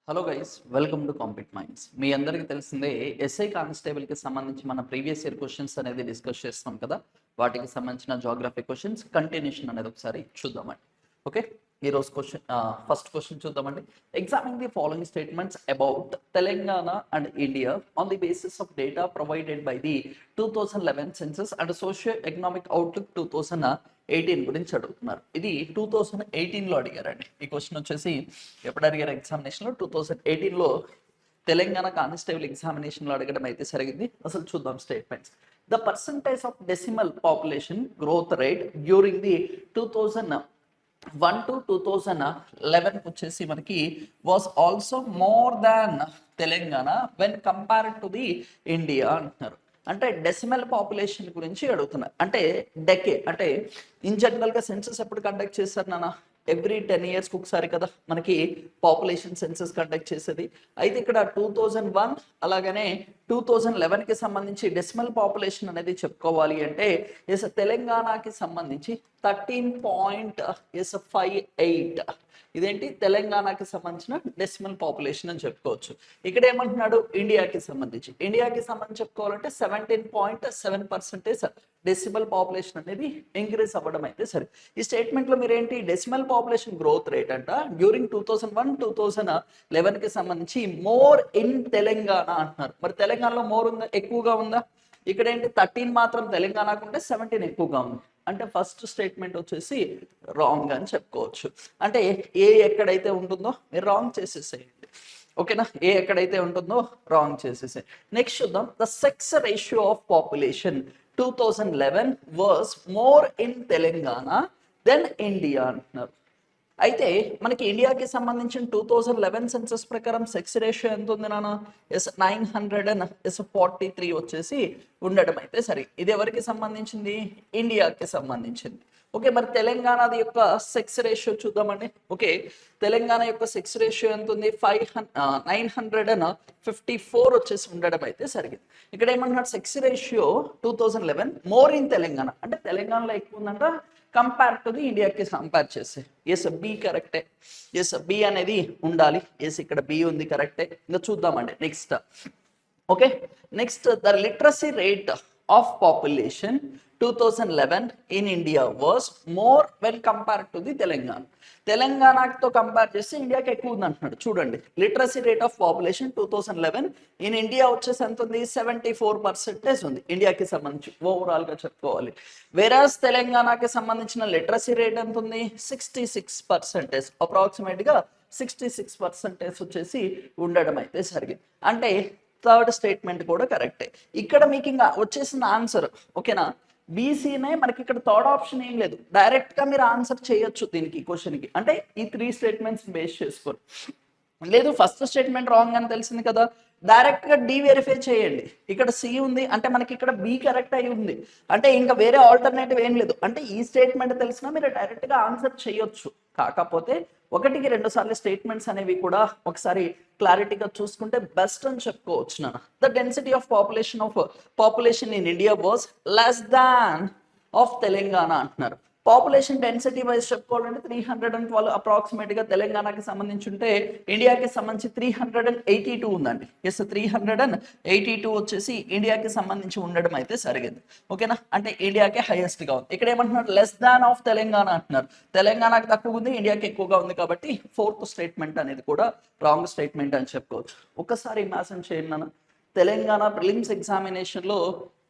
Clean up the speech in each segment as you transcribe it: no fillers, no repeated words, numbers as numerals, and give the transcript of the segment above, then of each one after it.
Hello guys, welcome to compete minds. మీ అందరికీ తెలిసిందే ఎస్ఐ కానిస్టేబుల్కి సంబంధించి మన ప్రీవియస్ ఇయర్ క్వశ్చన్స్ అనేది డిస్కస్ చేస్తాం కదా. వాటికి సంబంధించిన జాగ్రఫీ క్వశ్చన్స్ కంటిన్యూషన్ అనేది ఒకసారి చూద్దామండి. ఓకే, ఈరోజు క్వశ్చన్ ఫస్ట్ క్వశ్చన్ చూద్దామండి. Examining the following statements about Telangana and India on the basis of data provided by the 2011 census and socio economic outlook 2018 గురించి అడుగుతున్నారు. ఇది 2018లో అడిగారండి. ఈ క్వశ్చన్ వచ్చేసి ఎప్పుడు అడిగారు ఎగ్జామినేషన్లో? 2018లో తెలంగాణ కానిస్టేబుల్ ఎగ్జామినేషన్లో అడగడం అయితే జరిగింది. అసలు చూద్దాం statements. The percentage of decimal population growth rate during the 2001 to 2011 వచ్చేసి మనకి was also more than Telangana when compared to the India అంటున్నారు. అంటే డెసిమల్ పాపులేషన్ గురించి అడుగుతున్నారు. అంటే అంటే ఇన్ జనరల్గా సెన్సస్ ఎప్పుడు కండక్ట్ చేస్తారు నాన్న? ఎవ్రీ 10 yearsకి ఒకసారి కదా మనకి పాపులేషన్ సెన్సస్ కండక్ట్ చేసేది. అయితే ఇక్కడ 2001 అలాగనే 2011కి సంబంధించి డెసిమల్ పాపులేషన్ అనేది చెప్పుకోవాలి అంటే తెలంగాణకి సంబంధించి 13.58. ఇదేంటి తెలంగాణకి సంబంధించిన డెసిమల్ పాపులేషన్ అని చెప్పుకోవచ్చు. ఇక్కడ ఏమంటున్నాడు? ఇండియాకి సంబంధించి చెప్పుకోవాలంటే 17.7% డెసిమల్ పాపులేషన్ అనేది ఇంక్రీజ్ అవ్వడం అయితే సరే. ఈ స్టేట్మెంట్లో మీరు ఏంటి? డెసిమల్ పాపులేషన్ గ్రోత్ రేట్ అంట డ్యూరింగ్ 2001 2011కి సంబంధించి మోర్ ఇన్ తెలంగాణ అంటున్నారు. మరి తెలంగాణలో మోర్ ఉందా? ఎక్కువగా ఉందా? ఇక్కడ ఏంటి 13 మాత్రం తెలంగాణకు ఉంటే 17 ఎక్కువగా ఉంది. అంటే ఫస్ట్ స్టేట్మెంట్ వచ్చేసి రాంగ్ అని చెప్పుకోవచ్చు. అంటే ఏ ఎక్కడైతే ఉంటుందో మీరు రాంగ్ చేసేసేయండి. ఓకేనా? ఏ ఎక్కడైతే ఉంటుందో రాంగ్ చేసేసే. నెక్స్ట్ చూద్దాం. The sex ratio of population 2011 was more in Telangana than India అంటున్నారు. అయితే మనకి ఇండియాకి సంబంధించిన 2011 సెన్సస్ ప్రకారం సెక్స్ రేషియో ఎంత ఉంది నాన్న? 943 వచ్చేసి ఉండడం అయితే సరే. ఇది ఎవరికి సంబంధించింది? ఇండియాకి సంబంధించింది. ఓకే, మరి తెలంగాణది యొక్క సెక్స్ రేషియో చూద్దామండి. ఓకే, తెలంగాణ యొక్క సెక్స్ రేషియో ఎంత ఉంది? 954 వచ్చేసి ఉండడం అయితే జరిగింది. ఇక్కడ ఏమన్నాడు? Sex ratio 2011 more in Telangana అంటే తెలంగాణలో ఎక్కువ ఉందంట కంపేర్ టు ది ఇండియాకి కంపేర్ చేస్తే. ఎస్, బి కరెక్టే. ఎస్, బి అనేది ఉండాలి. ఎస్, ఇక్కడ బి ఉంది, కరెక్టే. ఇంకా చూద్దామండి next. Okay, next the literacy rate of population 2011 in India was more when compared to the Telangana. తెలంగాణతో కంపేర్ చేస్తే ఇండియాకి ఎక్కువ ఉంది అంటున్నాడు. చూడండి, literacy rate of population 2011 in India వచ్చేసి ఎంత ఉంది? 74% ఉంది ఇండియాకి సంబంధించి ఓవరాల్గా చెప్పుకోవాలి. వేరాస్ తెలంగాణకి సంబంధించిన లిటరసీ రేట్ ఎంత ఉంది? 66%. అప్రాక్సిమేట్గా 66% వచ్చేసి ఉండడం అయితే జరిగింది. అంటే థర్డ్ స్టేట్మెంట్ కూడా కరెక్టే. ఇక్కడ మీకు ఇంకా వచ్చేసిన ఆన్సర్ ఓకేనా? బీసీనే. మనకి ఇక్కడ థర్డ్ ఆప్షన్ ఏం లేదు, డైరెక్ట్గా మీరు ఆన్సర్ చేయొచ్చు దీనికి క్వశ్చన్కి. అంటే ఈ 3 స్టేట్మెంట్స్ బేస్ చేసుకొని. లేదు, ఫస్ట్ స్టేట్మెంట్ రాంగ్ అని తెలిసింది కదా, డైరెక్ట్గా డి వెరిఫై చేయండి. ఇక్కడ సి ఉంది అంటే మనకి ఇక్కడ బి కరెక్ట్ అయి ఉంది. అంటే ఇంకా వేరే ఆల్టర్నేటివ్ ఏం లేదు. అంటే ఈ స్టేట్మెంట్ తెలిసినా మీరు డైరెక్ట్గా ఆన్సర్ చేయొచ్చు. కాకపోతే 1కి 2 సార్లు స్టేట్మెంట్స్ అనేవి కూడా ఒకసారి క్లారిటీగా చూసుకుంటే బెస్ట్ అని చెప్పుకోవచ్చు. The density of population in India was less than of Telangana అంటున్నారు. పాపులేషన్ డెన్సిటీ వైజ్ చెప్పుకోవాలంటే 312 అప్రాక్సిమేట్గా తెలంగాణకి సంబంధించి ఉంటే ఇండియాకి సంబంధించి 382 ఉందండి. ఎస్, 382 వచ్చేసి ఇండియాకి సంబంధించి ఉండడం అయితే జరిగింది. ఓకేనా? అంటే ఇండియాకే హైయెస్ట్గా ఉంది. ఇక్కడ ఏమంటున్నారు? లెస్ దాన్ ఆఫ్ తెలంగాణ అంటున్నారు. తెలంగాణకి తక్కువ ఉంది, ఇండియాకి ఎక్కువగా ఉంది. కాబట్టి 4th స్టేట్మెంట్ అనేది కూడా రాంగ్ స్టేట్మెంట్ అని చెప్పుకోవచ్చు. ఒకసారి ఇమాజిన్ చేయండి నాన్న, తెలంగాణ ప్రిలిమ్స్ ఎగ్జామినేషన్లో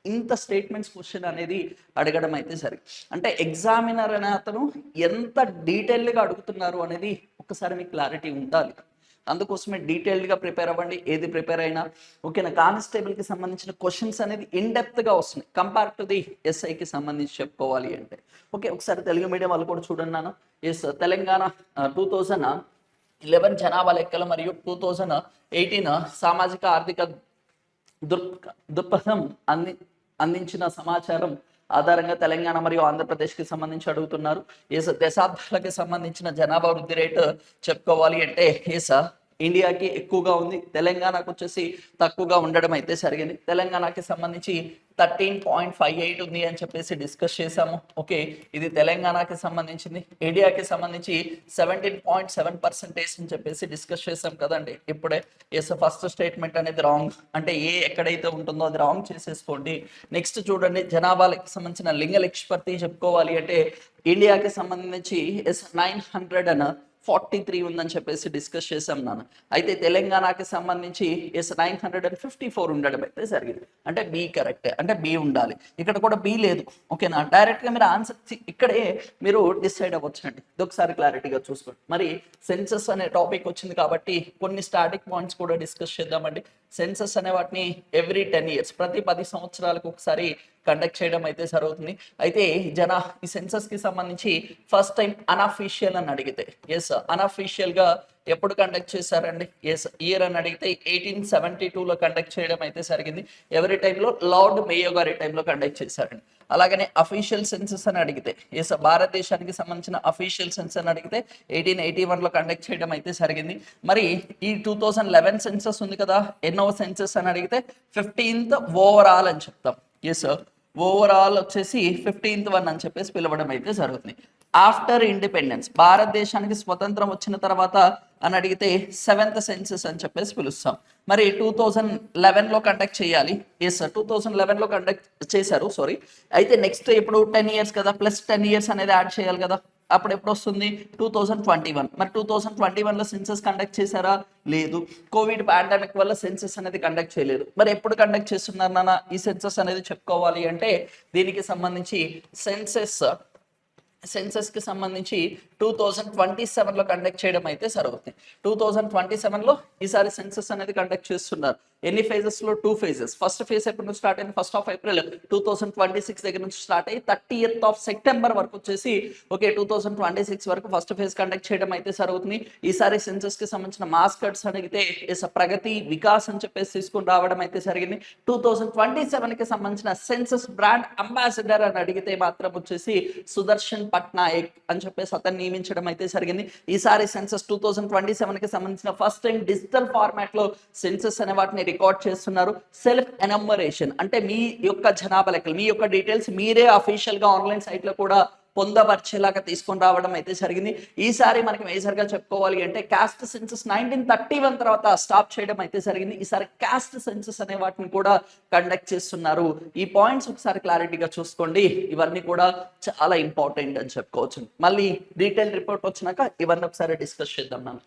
ఇంత స్టేట్మెంట్స్ క్వశ్చన్ అనేది అడగడం అయితే సరే. అంటే ఎగ్జామినర్ అనే అతను ఎంత డీటెయిల్డ్గా అడుగుతున్నారు అనేది ఒకసారి మీకు క్లారిటీ ఉండాలి. అందుకోసమే డీటెయిల్డ్గా ప్రిపేర్ అవ్వండి ఏది ప్రిపేర్ అయినా. ఓకేనా? కానిస్టేబుల్కి సంబంధించిన క్వశ్చన్స్ అనేది ఇన్డెప్త్గా వస్తున్నాయి కంపేర్ టు ది ఎస్ఐకి సంబంధించి చెప్పుకోవాలి అంటే. ఓకే, ఒకసారి తెలుగు మీడియం వాళ్ళు కూడా చూడండి నాన్న. ఎస్, తెలంగాణ 2011 జనాభా లెక్కలు మరియు 2018 సామాజిక ఆర్థిక దృక్పథం అందించిన సమాచారం ఆధారంగా తెలంగాణ మరియు ఆంధ్రప్రదేశ్కి సంబంధించి అడుగుతున్నారు. దశాబ్దాలకి సంబంధించిన జనాభా వృద్ధి రేటు చెప్పుకోవాలి అంటే ఇండియాకి ఎక్కువగా ఉంది, తెలంగాణకు వచ్చేసి తక్కువగా ఉండడం అయితే జరిగింది. తెలంగాణకి సంబంధించి 13.58 ఉంది అని చెప్పేసి డిస్కస్ చేసాము. ఓకే, ఇది తెలంగాణకి సంబంధించింది. ఇండియాకి సంబంధించి 17.7% అని చెప్పేసి డిస్కస్ చేసాం కదండి ఇప్పుడే. ఎస్, ఫస్ట్ స్టేట్మెంట్ అనేది రాంగ్, అంటే ఏ ఎక్కడైతే ఉంటుందో అది రాంగ్ చేసేసుకోండి. నెక్స్ట్ చూడండి, జనాభాకి సంబంధించిన లింగ నిష్పత్తి చెప్పుకోవాలి అంటే ఇండియాకి సంబంధించి ఎస్ 943 ఉందని చెప్పేసి డిస్కస్ చేసాం నాన్న. అయితే తెలంగాణకి సంబంధించి ఎస్ 954 ఉండడం అయితే జరిగింది. అంటే బి కరెక్టే, అంటే బి ఉండాలి. ఇక్కడ కూడా బి లేదు. ఓకేనా, డైరెక్ట్గా మీరు ఆన్సర్ ఇక్కడే మీరు డిసైడ్ అవ్వచ్చండి. ఇది ఒకసారి క్లారిటీగా చూసుకోండి. మరి సెన్సస్ అనే టాపిక్ వచ్చింది కాబట్టి కొన్ని స్టాటిక్ పాయింట్స్ కూడా డిస్కస్ చేద్దామండి. సెన్సస్ అనే వాటిని ఎవ్రీ 10 years, ప్రతి 10 సంవత్సరాలకు ఒకసారి కండక్ట్ చేయడం అయితే జరుగుతుంది. అయితే ఈ సెన్సస్ కి సంబంధించి ఫస్ట్ టైం అన్అఫీషియల్ అని అడిగితే ఎస్ అన్అఫీషియల్ గా ఎప్పుడు కండక్ట్ చేశారండి? ఎస్, ఇయర్ అని అడిగితే 1872లో కండక్ట్ చేయడం అయితే జరిగింది. ఎవరి టైంలో? లార్డ్ మేయో గారి టైంలో కండక్ట్ చేశారండి. అలాగనే అఫీషియల్ సెన్సస్ అని అడిగితే ఎస్ భారతదేశానికి సంబంధించిన అఫీషియల్ సెన్సస్ అని అడిగితే 1881లో కండక్ట్ చేయడం అయితే జరిగింది. మరి ఈ 2011 సెన్సస్ ఉంది కదా, ఎన్నో సెన్సస్ అని అడిగితే 15th ఓవరాల్ అని చెప్తాం. ఎస్, ఓవరాల్ వచ్చేసి 15th వన్ అని చెప్పేసి పిలవడం అయితే జరుగుతుంది. ఆఫ్టర్ ఇండిపెండెన్స్, భారతదేశానికి స్వతంత్రం వచ్చిన తర్వాత అని అడిగితే 7th సెన్సస్ అని చెప్పేసి పిలుస్తాం. మరి 2011లో కండక్ట్ చేయాలి. ఎస్, 2011లో కండక్ట్ చేశారు, సారీ. అయితే నెక్స్ట్ ఇప్పుడు 10 years కదా, ప్లస్ 10 years అనేది యాడ్ చేయాలి కదా. అప్పుడు ఎప్పుడు వస్తుంది? 2021. మరి 2021లో సెన్సస్ కండక్ట్ చేశారా? లేదు. కోవిడ్ పాండమిక్ వల్ల సెన్సస్ అనేది కండక్ట్ చేయలేదు. మరి ఎప్పుడు కండక్ట్ చేస్తున్నారు నాన్న ఈ సెన్సస్ అనేది చెప్పుకోవాలి అంటే దీనికి సంబంధించి సెన్సస్ కి సంబంధించి 2027లో కండక్ట్ చేయడం అయితే జరుగుతుంది. 2027లో ఈసారి సెన్సస్ అనేది కండక్ట్ చేస్తున్నారు. ఎన్ని ఫేజెస్ లో? 2 phases. ఫస్ట్ ఫేజ్ ఎప్పటి నుంచి స్టార్ట్ అయింది? 1st of April 2026 దగ్గర నుంచి స్టార్ట్ అయ్యి 30th of September వరకు వచ్చేసి ఓకే 2026 వరకు ఫస్ట్ ఫేజ్ కండక్ట్ చేయడం అయితే జరుగుతుంది. ఈసారి సెన్సస్ కి సంబంధించిన మాస్కట్స్ అడిగితే ప్రగతి వికాస్ అని చెప్పేసి తీసుకుని రావడం అయితే జరిగింది. 2027 కి సంబంధించిన సెన్సస్ బ్రాండ్ అంబాసిడర్ అని అడిగితే మాత్రం వచ్చేసి సుదర్శన్ పట్నాయక్ అని చెప్పేసి అతన్ని నియమించడం అయితే జరిగింది. ఈసారి సెన్సస్ 2027 కి సంబంధించిన ఫస్ట్ టైం డిజిటల్ ఫార్మాట్ లో సెన్సస్ అనే వాటిని రికార్డ్ చేస్తున్నారు. సెల్ఫ్ ఎనమరేషన్ అంటే మీ యొక్క జనాభా లెక్కలు, మీ యొక్క డీటెయిల్స్ మీరే అఫీషియల్ గా ఆన్లైన్ సైట్ లో కూడా పొందపరిచేలాగా తీసుకొని రావడం అయితే జరిగింది. ఈసారి మనకి మేజర్ గా చెప్పుకోవాలి అంటే కాస్ట్ సెన్సస్ 1931 తర్వాత స్టాప్ చేయడం అయితే జరిగింది. ఈసారి కాస్ట్ సెన్సస్ అనే వాటిని కూడా కండక్ట్ చేస్తున్నారు. ఈ పాయింట్స్ ఒకసారి క్లారిటీగా చూసుకోండి. ఇవన్నీ కూడా చాలా ఇంపార్టెంట్ అని చెప్పుకోవచ్చు. మళ్ళీ డీటెయిల్ రిపోర్ట్ వచ్చినాక ఇవన్నీ ఒకసారి డిస్కస్ చేద్దాం. మనం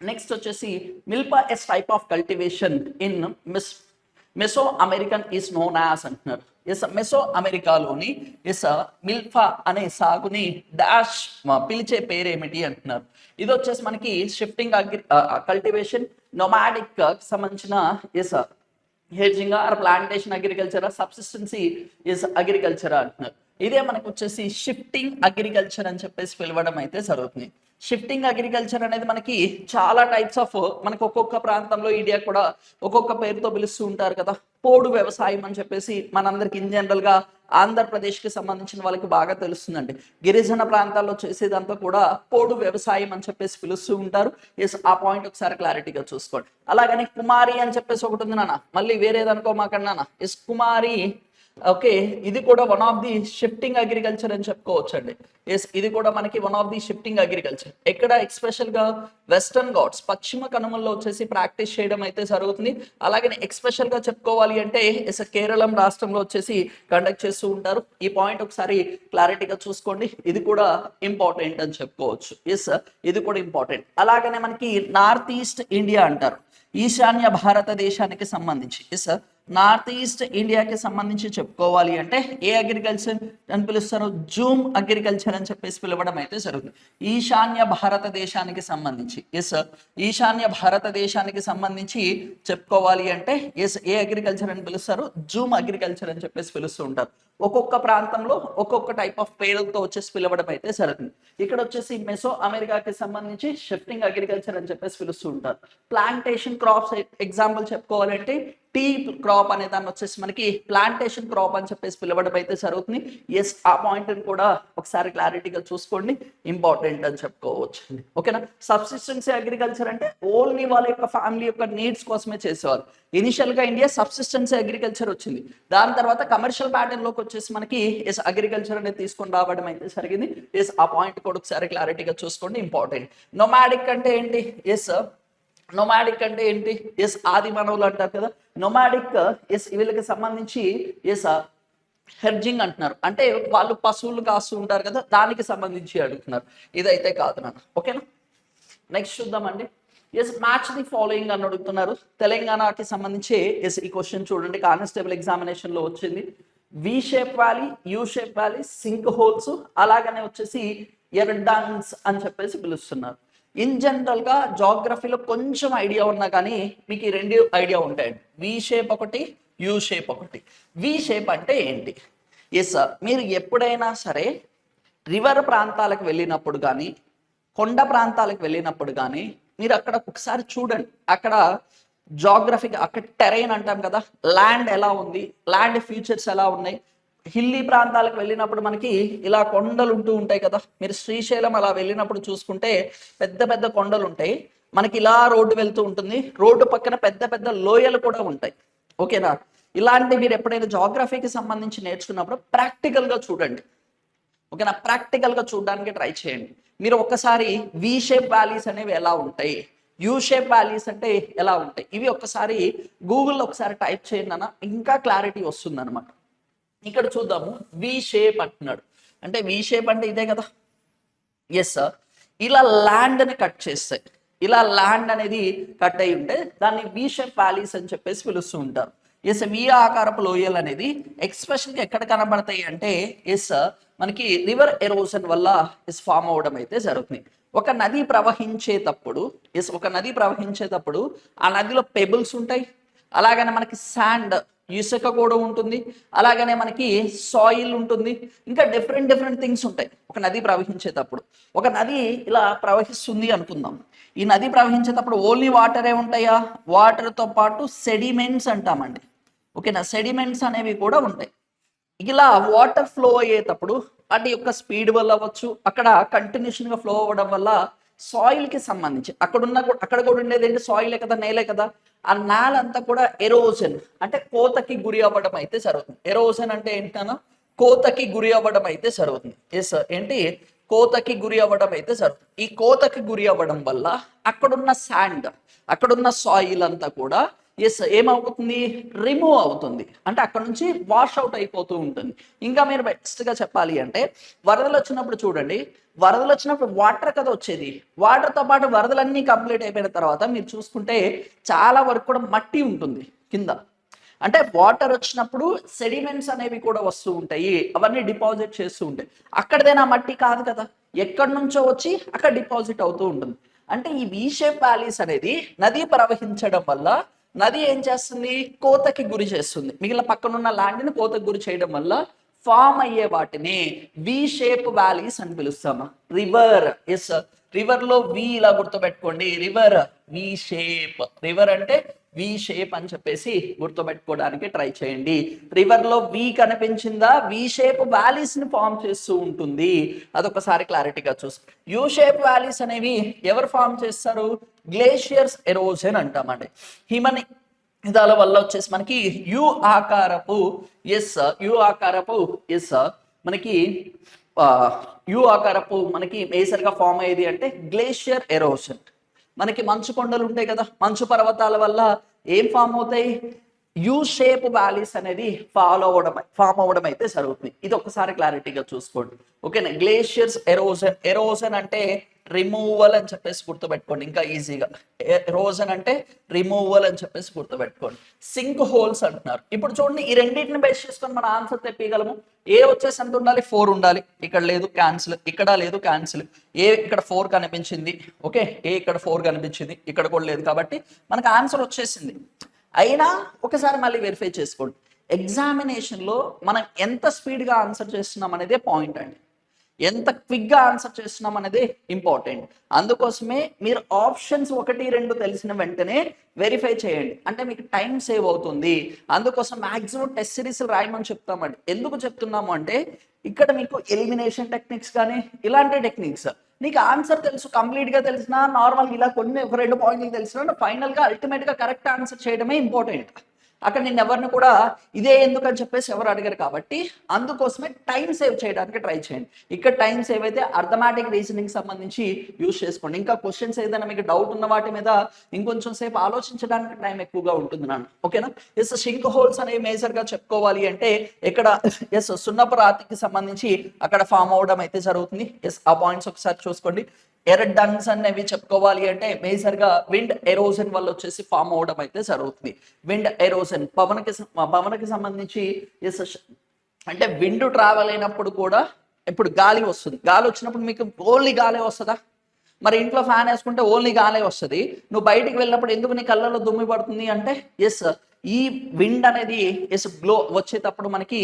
నెక్స్ట్ వచ్చేసి milpa is type of cultivation in Meso American is known as అంటున్నారు. ఎస్, మెసో అమెరికాలోని మిల్ఫా అనే సాగుని డాష్ పిలిచే పేరేమిటి అంటున్నారు. ఇది వచ్చేసి మనకి షిఫ్టింగ్ కల్టివేషన్, నొమాడిక్ సంబంధించిన hedging or plantation agriculture, subsistence agriculture అంటున్నారు. ఇదే మనకు వచ్చేసి షిఫ్టింగ్ అగ్రికల్చర్ అని చెప్పేసి పిలవడం అయితే జరుగుతుంది. షిఫ్టింగ్ అగ్రికల్చర్ అనేది మనకి చాలా టైప్స్ ఆఫ్, మనకు ఒక్కొక్క ప్రాంతంలో ఇండియా కూడా ఒక్కొక్క పేరుతో పిలుస్తూ ఉంటారు కదా. పోడు వ్యవసాయం అని చెప్పేసి మనందరికి ఇన్ జనరల్ గా ఆంధ్రప్రదేశ్ కి సంబంధించిన వాళ్ళకి బాగా తెలుస్తుందండి. గిరిజన ప్రాంతాల్లో చేసేదంతా కూడా పోడు వ్యవసాయం అని చెప్పేసి పిలుస్తూ ఉంటారు. ఎస్, ఆ పాయింట్ ఒకసారి క్లారిటీగా చూసుకోండి. అలాగని కుమారి అని చెప్పేసి ఒకటి ఉంది నాన్న, మళ్ళీ వేరేదనుకో మాకన్నా. ఎస్, కుమారి ఓకే, ఇది కూడా one of the shifting agriculture అని చెప్పుకోవచ్చు అండి. ఎస్, ఇది కూడా మనకి one of the shifting agriculture. ఎక్కడ ఎక్స్పెషల్ గా వెస్టర్న్ ఘాట్స్, పశ్చిమ కనుమల్లో వచ్చేసి ప్రాక్టీస్ చేయడం అయితే జరుగుతుంది. అలాగే ఎక్స్పెషల్ గా చెప్పుకోవాలి అంటే కేరళం రాష్ట్రంలో వచ్చేసి కండక్ట్ చేస్తూ ఉంటారు. ఈ పాయింట్ ఒకసారి క్లారిటీగా చూసుకోండి. ఇది కూడా ఇంపార్టెంట్ అని చెప్పుకోవచ్చు. ఎస్, ఇది కూడా ఇంపార్టెంట్. అలాగనే మనకి నార్త్ ఈస్ట్ ఇండియా అంటారు, ఈశాన్య భారతదేశానికి సంబంధించి. ఎస్, నార్త్ ఈస్ట్ ఇండియాకి సంబంధించి చెప్పుకోవాలి అంటే ఏ అగ్రికల్చర్ అని పిలుస్తారు? జూమ్ అగ్రికల్చర్ అని చెప్పేసి పిలవడం అయితే జరుగుతుంది. ఈశాన్య భారతదేశానికి సంబంధించి ఈశాన్య భారతదేశానికి సంబంధించి చెప్పుకోవాలి అంటే ఏ అగ్రికల్చర్ అని పిలుస్తారు? జూమ్ అగ్రికల్చర్ అని చెప్పేసి పిలుస్తూ ఉంటారు. ఒక్కొక్క ప్రాంతంలో ఒక్కొక్క టైప్ ఆఫ్ పేరుతో వచ్చేసి పిలవడం అయితే జరుగుతుంది. ఇక్కడ వచ్చేసి మెసో అమెరికాకి సంబంధించి షిఫ్టింగ్ అగ్రికల్చర్ అని చెప్పేసి పిలుస్తూ ఉంటారు. ప్లాంటేషన్ క్రాప్స్ ఎగ్జాంపుల్ చెప్పుకోవాలంటే టీ క్రాప్ అనే దాన్ని వచ్చేసి మనకి ప్లాంటేషన్ క్రాప్ అని చెప్పేసి పిలవడం అయితే జరుగుతుంది. ఎస్, ఆ పాయింట్ని కూడా ఒకసారి క్లారిటీగా చూసుకోండి, ఇంపార్టెంట్ అని చెప్పుకోవచ్చు. ఓకేనా. సబ్సిస్టెన్సీ అగ్రికల్చర్ అంటే ఓన్లీ వాళ్ళ యొక్క ఫ్యామిలీ యొక్క నీడ్స్ కోసమే చేసేవారు. ఇనిషియల్గా ఇండియా సబ్సిస్టెన్సీ అగ్రికల్చర్ వచ్చింది, దాని తర్వాత కమర్షియల్ ప్యాటర్న్లోకి వచ్చేసి మనకి ఎస్ అగ్రికల్చర్ అనేది తీసుకొని రావడం అయితే జరిగింది. ఎస్, ఆ పాయింట్ కూడా ఒకసారి క్లారిటీగా చూసుకోండి, ఇంపార్టెంట్. నొమాడిక్ అంటే ఏంటి? ఎస్, నొమాడిక్ అంటే ఏంటి? ఎస్, ఆది మానవులు అంటారు కదా. నొమాడిక్ ఎస్ వీళ్ళకి సంబంధించి ఎస్ హెర్జింగ్ అంటున్నారు, అంటే వాళ్ళు పశువులు కాస్తూ ఉంటారు కదా, దానికి సంబంధించి అడుగుతున్నారు. ఇదైతే కాదు నాన్న. ఓకేనా. నెక్స్ట్ చూద్దామండి. ఎస్, మ్యాచ్ ది ఫాలోయింగ్ అని అడుగుతున్నారు. తెలంగాణకి సంబంధించి ఎస్ ఈ క్వశ్చన్ చూడండి, కానిస్టేబుల్ ఎగ్జామినేషన్ లో వచ్చింది. V shape valley, U shape valley, sinkholes, అలాగనే వచ్చేసి ఎర్డాన్స్ అని చెప్పేసి పిలుస్తున్నారు. ఇన్ జనరల్గా జాగ్రఫీలో కొంచెం ఐడియా ఉన్నా కానీ మీకు ఈ రెండు ఐడియా ఉంటాయండి. వి షేప్ ఒకటి, యూ షేప్ ఒకటి. వి షేప్ అంటే ఏంటి? ఎస్, మీరు ఎప్పుడైనా సరే రివర్ ప్రాంతాలకు వెళ్ళినప్పుడు కానీ, కొండ ప్రాంతాలకు వెళ్ళినప్పుడు కానీ మీరు అక్కడ ఒకసారి చూడండి, అక్కడ జాగ్రఫీగా అక్కడ టెరైన్ అంటాం కదా, ల్యాండ్ ఎలా ఉంది, ల్యాండ్ ఫీచర్స్ ఎలా ఉన్నాయి. హిల్లీ ప్రాంతాలకు వెళ్ళినప్పుడు మనకి ఇలా కొండలు ఉంటూ ఉంటాయి కదా, మీరు శ్రీశైలం అలా వెళ్ళినప్పుడు చూసుకుంటే పెద్ద పెద్ద కొండలు ఉంటాయి, మనకి ఇలా రోడ్డు వెళ్తూ ఉంటుంది, రోడ్డు పక్కన పెద్ద పెద్ద లోయలు కూడా ఉంటాయి. ఓకేనా. ఇలాంటి మీరు ఎప్పుడైనా జాగ్రఫీకి సంబంధించి నేర్చుకున్నప్పుడు ప్రాక్టికల్గా చూడండి. ఓకేనా, ప్రాక్టికల్గా చూడడానికి ట్రై చేయండి. మీరు ఒక్కసారి వి షేప్ వ్యాలీస్ అనేవి ఎలా ఉంటాయి, యూ షేప్ వ్యాలీస్ అంటే ఎలా ఉంటాయి, ఇవి ఒక్కసారి గూగుల్లో ఒకసారి టైప్ చేయండి అన్న, ఇంకా క్లారిటీ వస్తుంది అనమాట. ఇక్కడ చూద్దాము. వి షేప్ అంటున్నాడు, అంటే వి షేప్ అంటే ఇదే కదా. ఎస్ సార్, ఇలా ల్యాండ్ని కట్ చేస్తాయి, ఇలా ల్యాండ్ అనేది కట్ అయి ఉంటే దాన్ని వి షేప్ వ్యాలీస్ అని చెప్పేసి పిలుస్తూ ఉంటారు. ఎస్, వి ఆకారపు లోయలు అనేది ఎక్స్పెషల్గా ఎక్కడ కనబడతాయి అంటే ఎస్ మనకి రివర్ ఎరోజన్ వల్ల ఎస్ ఫామ్ అవడం అయితే జరుగుతుంది. ఒక నది ప్రవహించేటప్పుడు ఎస్, ఒక నది ప్రవహించేటప్పుడు ఆ నదిలో పెబుల్స్ ఉంటాయి, అలాగనే మనకి శాండ్ ఇసుక కూడా ఉంటుంది, అలాగనే మనకి సాయిల్ ఉంటుంది, ఇంకా డిఫరెంట్ థింగ్స్ ఉంటాయి ఒక నది ప్రవహించేటప్పుడు. ఒక నది ఇలా ప్రవహిస్తుంది అనుకుందాం, ఈ నది ప్రవహించేటప్పుడు ఓన్లీ వాటరే ఉంటాయా? వాటర్తో పాటు సెడిమెంట్స్ అంటామండి. ఓకేనా, సెడిమెంట్స్ అనేవి కూడా ఉంటాయి. ఇలా వాటర్ ఫ్లో అయ్యేటప్పుడు వాటి యొక్క స్పీడ్ వల్ల అవ్వచ్చు, అక్కడ కంటిన్యూషన్గా ఫ్లో అవ్వడం వల్ల సాయిల్కి సంబంధించి అక్కడ కూడా ఉండేది ఏంటి? సాయిలే కదా, నేలే కదా. ఆ నేల అంతా కూడా ఎరోజన్ అంటే కోతకి గురి అవ్వడం అయితే జరుగుతుంది. ఎరోజన్ అంటే ఏంటన్నా? కోతకి గురి అవ్వడం అయితే జరుగుతుంది. ఎస్, ఏంటి? కోతకి గురి అవ్వడం అయితే జరుగుతుంది. ఈ కోతకి గురి అవ్వడం వల్ల అక్కడున్న శాండ్, అక్కడున్న సాయిల్ అంతా కూడా ఎస్ ఏమవుతుంది? రిమూవ్ అవుతుంది, అంటే అక్కడ నుంచి వాష్ అవుట్ అయిపోతూ ఉంటుంది. ఇంకా మీరు బెస్ట్గా చెప్పాలి అంటే వరదలు వచ్చినప్పుడు చూడండి, వరదలు వచ్చినప్పుడు వాటర్ కదా వచ్చేది, వాటర్తో పాటు వరదలన్నీ కంప్లీట్ అయిపోయిన తర్వాత మీరు చూసుకుంటే చాలా వరకు కూడా మట్టి ఉంటుంది కింద. అంటే వాటర్ వచ్చినప్పుడు సెడిమెంట్స్ అనేవి కూడా వస్తూ ఉంటాయి, అవన్నీ డిపాజిట్ చేస్తూ ఉంటాయి. అక్కడదేనా మట్టి కాదు కదా, ఎక్కడి నుంచో వచ్చి అక్కడ డిపాజిట్ అవుతూ ఉంటుంది. అంటే ఈ వి షేప్ వ్యాలీస్ అనేది నది ప్రవహించడం వల్ల నది ఏం చేస్తుంది? కోతకి గురి చేస్తుంది. మిగిలిన పక్కనున్న ల్యాండ్ని కోతకి గురి చేయడం వల్ల ఫామ్ అయ్యే వాటిని వి షేప్ వ్యాలీస్ అని పిలుస్తాము. రివర్, ఎస్, రివర్ లో వి ఇలా గుర్తుపెట్టుకోండి, రివర్ వి షేప్, రివర్ అంటే వి షేప్ అని చెప్పేసి గుర్తుపెట్టుకోవడానికి ట్రై చేయండి. రివర్ లో వి కనిపించిందా, వి షేప్ వ్యాలీస్ ని ఫామ్ చేస్తూ ఉంటుంది. అదొకసారి క్లారిటీగా చూసి. యూ షేప్ వ్యాలీస్ అనేవి ఎవరు ఫామ్ చేస్తారు? గ్లేషియర్స్ ఎరోజన్ అంటామండి. హిమనీదాల వల్ల వచ్చేసి మనకి యు ఆకారపు మనకి యు ఆకారపు మనకి మేజర్గా ఫామ్ అయ్యేది అంటే గ్లేషియర్ ఎరోజన్. మనకి మంచు కొండలు ఉంటాయి కదా, మంచు పర్వతాల వల్ల ఏం ఫామ్ అవుతాయి? యూ షేప్ వ్యాలీస్ అనేది ఫామ్ అవ్వడం అయితే జరుగుతుంది. ఇది ఒకసారి క్లారిటీగా చూసుకోండి. ఓకేనా. గ్లేషియర్స్ ఎరోజన్ అంటే రిమూవల్ అని చెప్పేసి గుర్తుపెట్టుకోండి, ఇంకా ఈజీగా. ఎరోజన్ అంటే రిమూవల్ అని చెప్పేసి గుర్తుపెట్టుకోండి. సింక్ హోల్స్ అంటున్నారు. ఇప్పుడు చూడండి, ఈ రెండింటిని బేస్ చేసుకొని మన ఆన్సర్ తెప్పగలము. ఏ వచ్చేసి ఎంత ఉండాలి? 4 ఉండాలి. ఇక్కడ లేదు, క్యాన్సిల్. ఇక్కడ లేదు, క్యాన్సిల్. ఏ ఇక్కడ 4 కనిపించింది, ఓకే. ఏ ఇక్కడ 4 కనిపించింది, ఇక్కడ కూడా లేదు, కాబట్టి మనకు ఆన్సర్ వచ్చేసింది. అయినా ఒకసారి మళ్ళీ వెరిఫై చేసుకోండి. ఎగ్జామినేషన్లో మనం ఎంత స్పీడ్గా ఆన్సర్ చేస్తున్నాం అనేదే పాయింట్ అండి. ఎంత క్విక్గా ఆన్సర్ చేస్తున్నాం అనేది ఇంపార్టెంట్. అందుకోసమే మీరు ఆప్షన్స్ 1, 2 తెలిసిన వెంటనే వెరిఫై చేయండి, అంటే మీకు టైం సేవ్ అవుతుంది. అందుకోసం మ్యాక్సిమం టెస్ట్ సిరీస్ రాయమని చెప్తామండి. ఎందుకు చెప్తున్నాము అంటే ఇక్కడ మీకు ఎలిమినేషన్ టెక్నిక్స్ కానీ ఇలాంటి టెక్నిక్స్ నీకు ఆన్సర్ తెలుసు, కంప్లీట్గా తెలిసినా నార్మల్గా ఇలా కొన్ని 1, 2 పాయింట్లు తెలిసినా ఫైనల్గా అల్టిమేట్గా కరెక్ట్ ఆన్సర్ చేయడమే ఇంపార్టెంట్. అక్కడ నేను ఎవరిని కూడా ఇదే ఎందుకు అని చెప్పేసి ఎవరు అడిగారు కాబట్టి అందుకోసమే టైం సేవ్ చేయడానికి ట్రై చేయండి. ఇక్కడ టైం సేవ్ అయితే అర్థమాటిక్ రీజనింగ్ సంబంధించి యూజ్ చేసుకోండి. ఇంకా క్వశ్చన్స్ ఏదైనా మీకు డౌట్ ఉన్న వాటి మీద ఇంకొంచెం సేపు ఆలోచించడానికి టైం ఎక్కువగా ఉంటుంది నాన్న. ఓకేనా? ఎస్, షింక్ హోల్స్ అనేవి మేజర్గా చెప్పుకోవాలి అంటే ఇక్కడ ఎస్ సున్నపు రాతికి సంబంధించి అక్కడ ఫామ్ అవడం అయితే జరుగుతుంది. ఎస్, ఆ పాయింట్స్ ఒకసారి చూసుకోండి. ఎర్త్ డన్స్ అనేవి చెప్పుకోవాలి అంటే మేజర్గా విండ్ ఎరోజన్ వల్ల వచ్చేసి ఫామ్ అవడం అయితే జరుగుతుంది. విండ్ ఎరోజన్ పవనకి సంబంధించి ఎస్, అంటే విండ్ ట్రావెల్ అయినప్పుడు కూడా ఇప్పుడు గాలి వస్తుంది. గాలి వచ్చినప్పుడు మీకు ఓన్లీ గాలే వస్తుందా? మరి ఇంట్లో ఫ్యాన్ వేసుకుంటే ఓన్లీ గాలే వస్తుంది. నువ్వు బయటికి వెళ్ళినప్పుడు ఎందుకు నీ కళ్ళలో దుమ్మి పడుతుంది అంటే ఎస్, ఈ విండ్ అనేది ఎస్ గ్లో వచ్చేటప్పుడు మనకి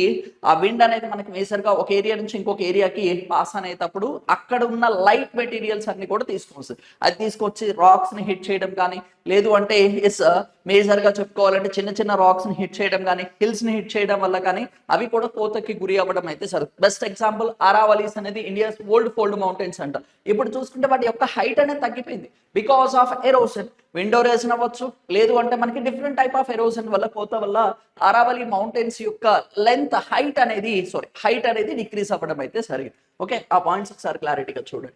ఆ విండ్ అనేది మనకి మేజర్గా ఒక ఏరియా నుంచి ఇంకొక ఏరియాకి పాస్ అనేటప్పుడు అక్కడ ఉన్న లైట్ మెటీరియల్స్ అన్ని కూడా తీసుకొస్తుంది. అది తీసుకొచ్చి రాక్స్ని హిట్ చేయడం కానీ, లేదు అంటే ఎస్ మేజర్గా చెప్పుకోవాలంటే చిన్న చిన్న రాక్స్ని హిట్ చేయడం కానీ, హిల్స్ని హిట్ చేయడం వల్ల కానీ అవి కూడా కోతకి గురి అవ్వడం అయితే జరుగుతుంది. బెస్ట్ ఎగ్జాంపుల్ ఆరావలీస్ అనేది ఇండియాస్ ఓల్డ్ ఫోల్డ్ మౌంటైన్స్ అంట. ఇప్పుడు చూసుకుంటే వాటి యొక్క హైట్ అనేది తగ్గిపోయింది because of erosion. Window erosion అవ్వచ్చు, లేదు అంటే మనకి డిఫరెంట్ టైప్ ఆఫ్ ఎరోషన్ వల్ల కోత వల్ల ఆరావళి మౌంటైన్స్ యొక్క లెంత్ హైట్ అనేది డిక్రీస్ అవ్వడం అయితే జరిగింది. ఓకే, ఆ పాయింట్స్ ఒకసారి క్లారిటీగా చూడండి.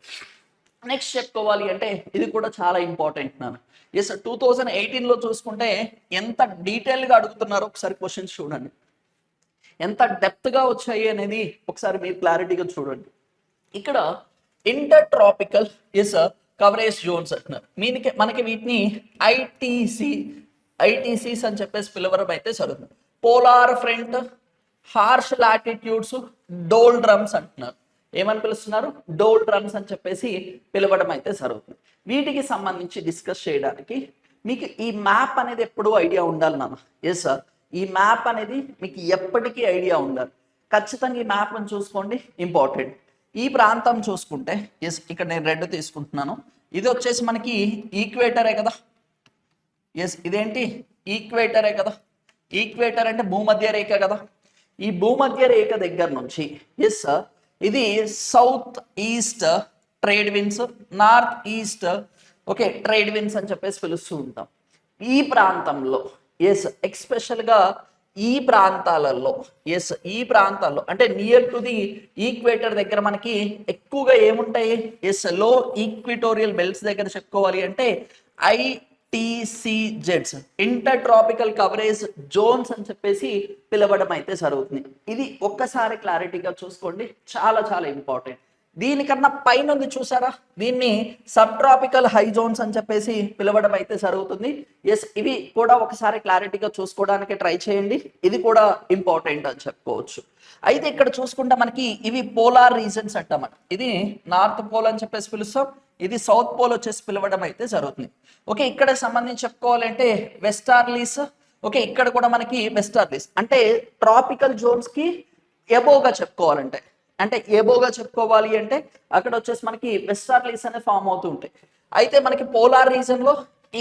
నెక్స్ట్ చెప్పుకోవాలి అంటే ఇది కూడా చాలా ఇంపార్టెంట్ నాన్న. ఎస్, 2018లో చూసుకుంటే ఎంత డీటెయిల్గా అడుగుతున్నారో ఒకసారి క్వశ్చన్స్ చూడండి, ఎంత డెప్త్గా వచ్చాయి అనేది ఒకసారి మీరు క్లారిటీగా చూడండి. ఇక్కడ ఇంటర్ ట్రాపికల్ ఎస్ కవరేజ్ జోన్స్ అంటున్నారు. మనకి వీటిని ఐటీసీస్ అని చెప్పేసి పిలవడం అయితే జరుగుతుంది. Polar front, horse latitudes, doldrums అంటున్నారు. ఏమని పిలుస్తున్నారు? డోల్ డ్రమ్స్ అని చెప్పేసి పిలవడం అయితే జరుగుతుంది. వీటికి సంబంధించి డిస్కస్ చేయడానికి మీకు ఈ మ్యాప్ అనేది ఎప్పుడూ ఐడియా ఉండాలి నాన్న. ఎస్ సార్, ఈ మ్యాప్ అనేది మీకు ఎప్పటికీ ఐడియా ఉండాలి. ఖచ్చితంగా ఈ మ్యాప్ని చూసుకోండి, ఇంపార్టెంట్. ఈ ప్రాంతం చూసుకుంటే ఎస్, ఇక్కడ నేను రెడ్ తీసుకుంటున్నాను. ఇది వచ్చేసి మనకి ఈక్వేటరే కదా. ఎస్, ఇదేంటి? ఈక్వేటరే కదా. ఈక్వేటర్ అంటే భూమధ్య రేఖ కదా. ఈ భూమధ్య రేఖ దగ్గర నుంచి ఎస్ ఇది south east trade winds, north east okay trade winds అని చెప్పేసి పిలుస్తూ ఉంటాం. ఈ ప్రాంతంలో ఎస్ ఎక్స్పెషల్గా ఈ ప్రాంతాలలో అంటే నియర్ టు ది ఈక్వేటర్ దగ్గర మనకి ఎక్కువగా ఏముంటాయి? ఎస్, లో ఈక్విటోరియల్ బెల్ట్స్ దగ్గర చెప్పుకోవాలి అంటే ITCZs, intertropical coverage zones అని చెప్పేసి పిలవడం అయితే జరుగుతుంది. ఇది ఒక్కసారి క్లారిటీగా చూసుకోండి, చాలా చాలా ఇంపార్టెంట్. దీనికన్నా పైన ఉంది చూసారా, దీన్ని సబ్ ట్రాపికల్ హై జోన్స్ అని చెప్పేసి పిలవడం అయితే జరుగుతుంది. ఎస్, ఇవి కూడా ఒకసారి క్లారిటీగా చూసుకోవడానికి ట్రై చేయండి, ఇది కూడా ఇంపార్టెంట్ అని చెప్పుకోవచ్చు. అయితే ఇక్కడ చూసుకుంటే మనకి ఇవి పోలార్ రీజన్స్ అంటాం. ఇది నార్త్ పోల్ అని చెప్పేసి పిలుస్తాం, ఇది సౌత్ పోల్ వచ్చేసి పిలవడం అయితే జరుగుతుంది. ఓకే, ఇక్కడ సంబంధించి చెప్పుకోవాలంటే వెస్టార్లీస్. ఓకే, ఇక్కడ కూడా మనకి వెస్టార్లీస్ అంటే ట్రాపికల్ జోన్స్ కి ఎబోగా చెప్పుకోవాలంటే, చెప్పుకోవాలి అంటే అక్కడ వచ్చేసి మనకి వెస్టార్లీస్ అనేవి ఫామ్ అవుతూ ఉంటాయి. అయితే మనకి పోలార్ రీజన్ లో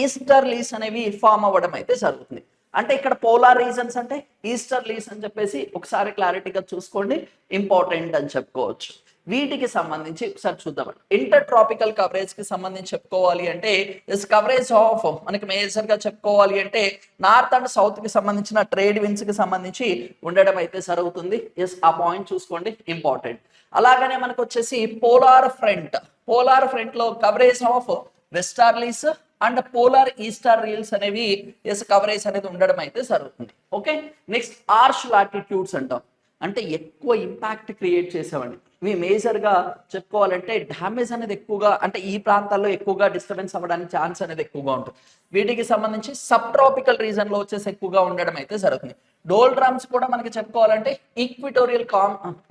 ఈస్టర్లీస్ అనేవి ఫామ్ అవ్వడం అయితే జరుగుతుంది. అంటే ఇక్కడ పోలార్ రీజన్స్ అంటే ఈస్టర్లీస్ అని చెప్పేసి ఒకసారి క్లారిటీగా చూసుకోండి, ఇంపార్టెంట్ అని చెప్పుకోవచ్చు. వీటికి సంబంధించి ఒకసారి చూద్దామండి. ఇంటర్ ట్రాపికల్ కవరేజ్ కి సంబంధించి చెప్పుకోవాలి అంటే దిస్ కవరేజ్ ఆఫ్ మనకి మేజర్ గా చెప్పుకోవాలి అంటే నార్త్ అండ్ సౌత్ కి సంబంధించిన ట్రేడ్ విన్స్ కి సంబంధించి ఉండడం అయితే జరుగుతుంది. ఎస్, ఆ పాయింట్ చూసుకోండి, ఇంపార్టెంట్. అలాగనే మనకు వచ్చేసి పోలార్ ఫ్రంట్ లో coverage of వెస్టార్లీస్ and polar easterlies అనేవి ఎస్ కవరేజ్ అనేది ఉండడం అయితే జరుగుతుంది. ఓకే, నెక్స్ట్ ఆర్ష్ లాటిట్యూడ్స్ అంటాం, అంటే ఎక్కువ ఇంపాక్ట్ క్రియేట్ చేసేవాడిని. ఇవి మేజర్గా చెప్పుకోవాలంటే డ్యామేజ్ అనేది ఎక్కువగా, అంటే ఈ ప్రాంతాల్లో ఎక్కువగా డిస్టర్బెన్స్ అవ్వడానికి ఛాన్స్ అనేది ఎక్కువగా ఉంటుంది. వీటికి సంబంధించి సబ్ ట్రాపికల్ రీజన్లో వచ్చేసి ఎక్కువగా ఉండడం అయితే జరుగుతుంది. డోల్ డ్రమ్స్ కూడా మనకి చెప్పుకోవాలంటే ఈక్విటోరియల్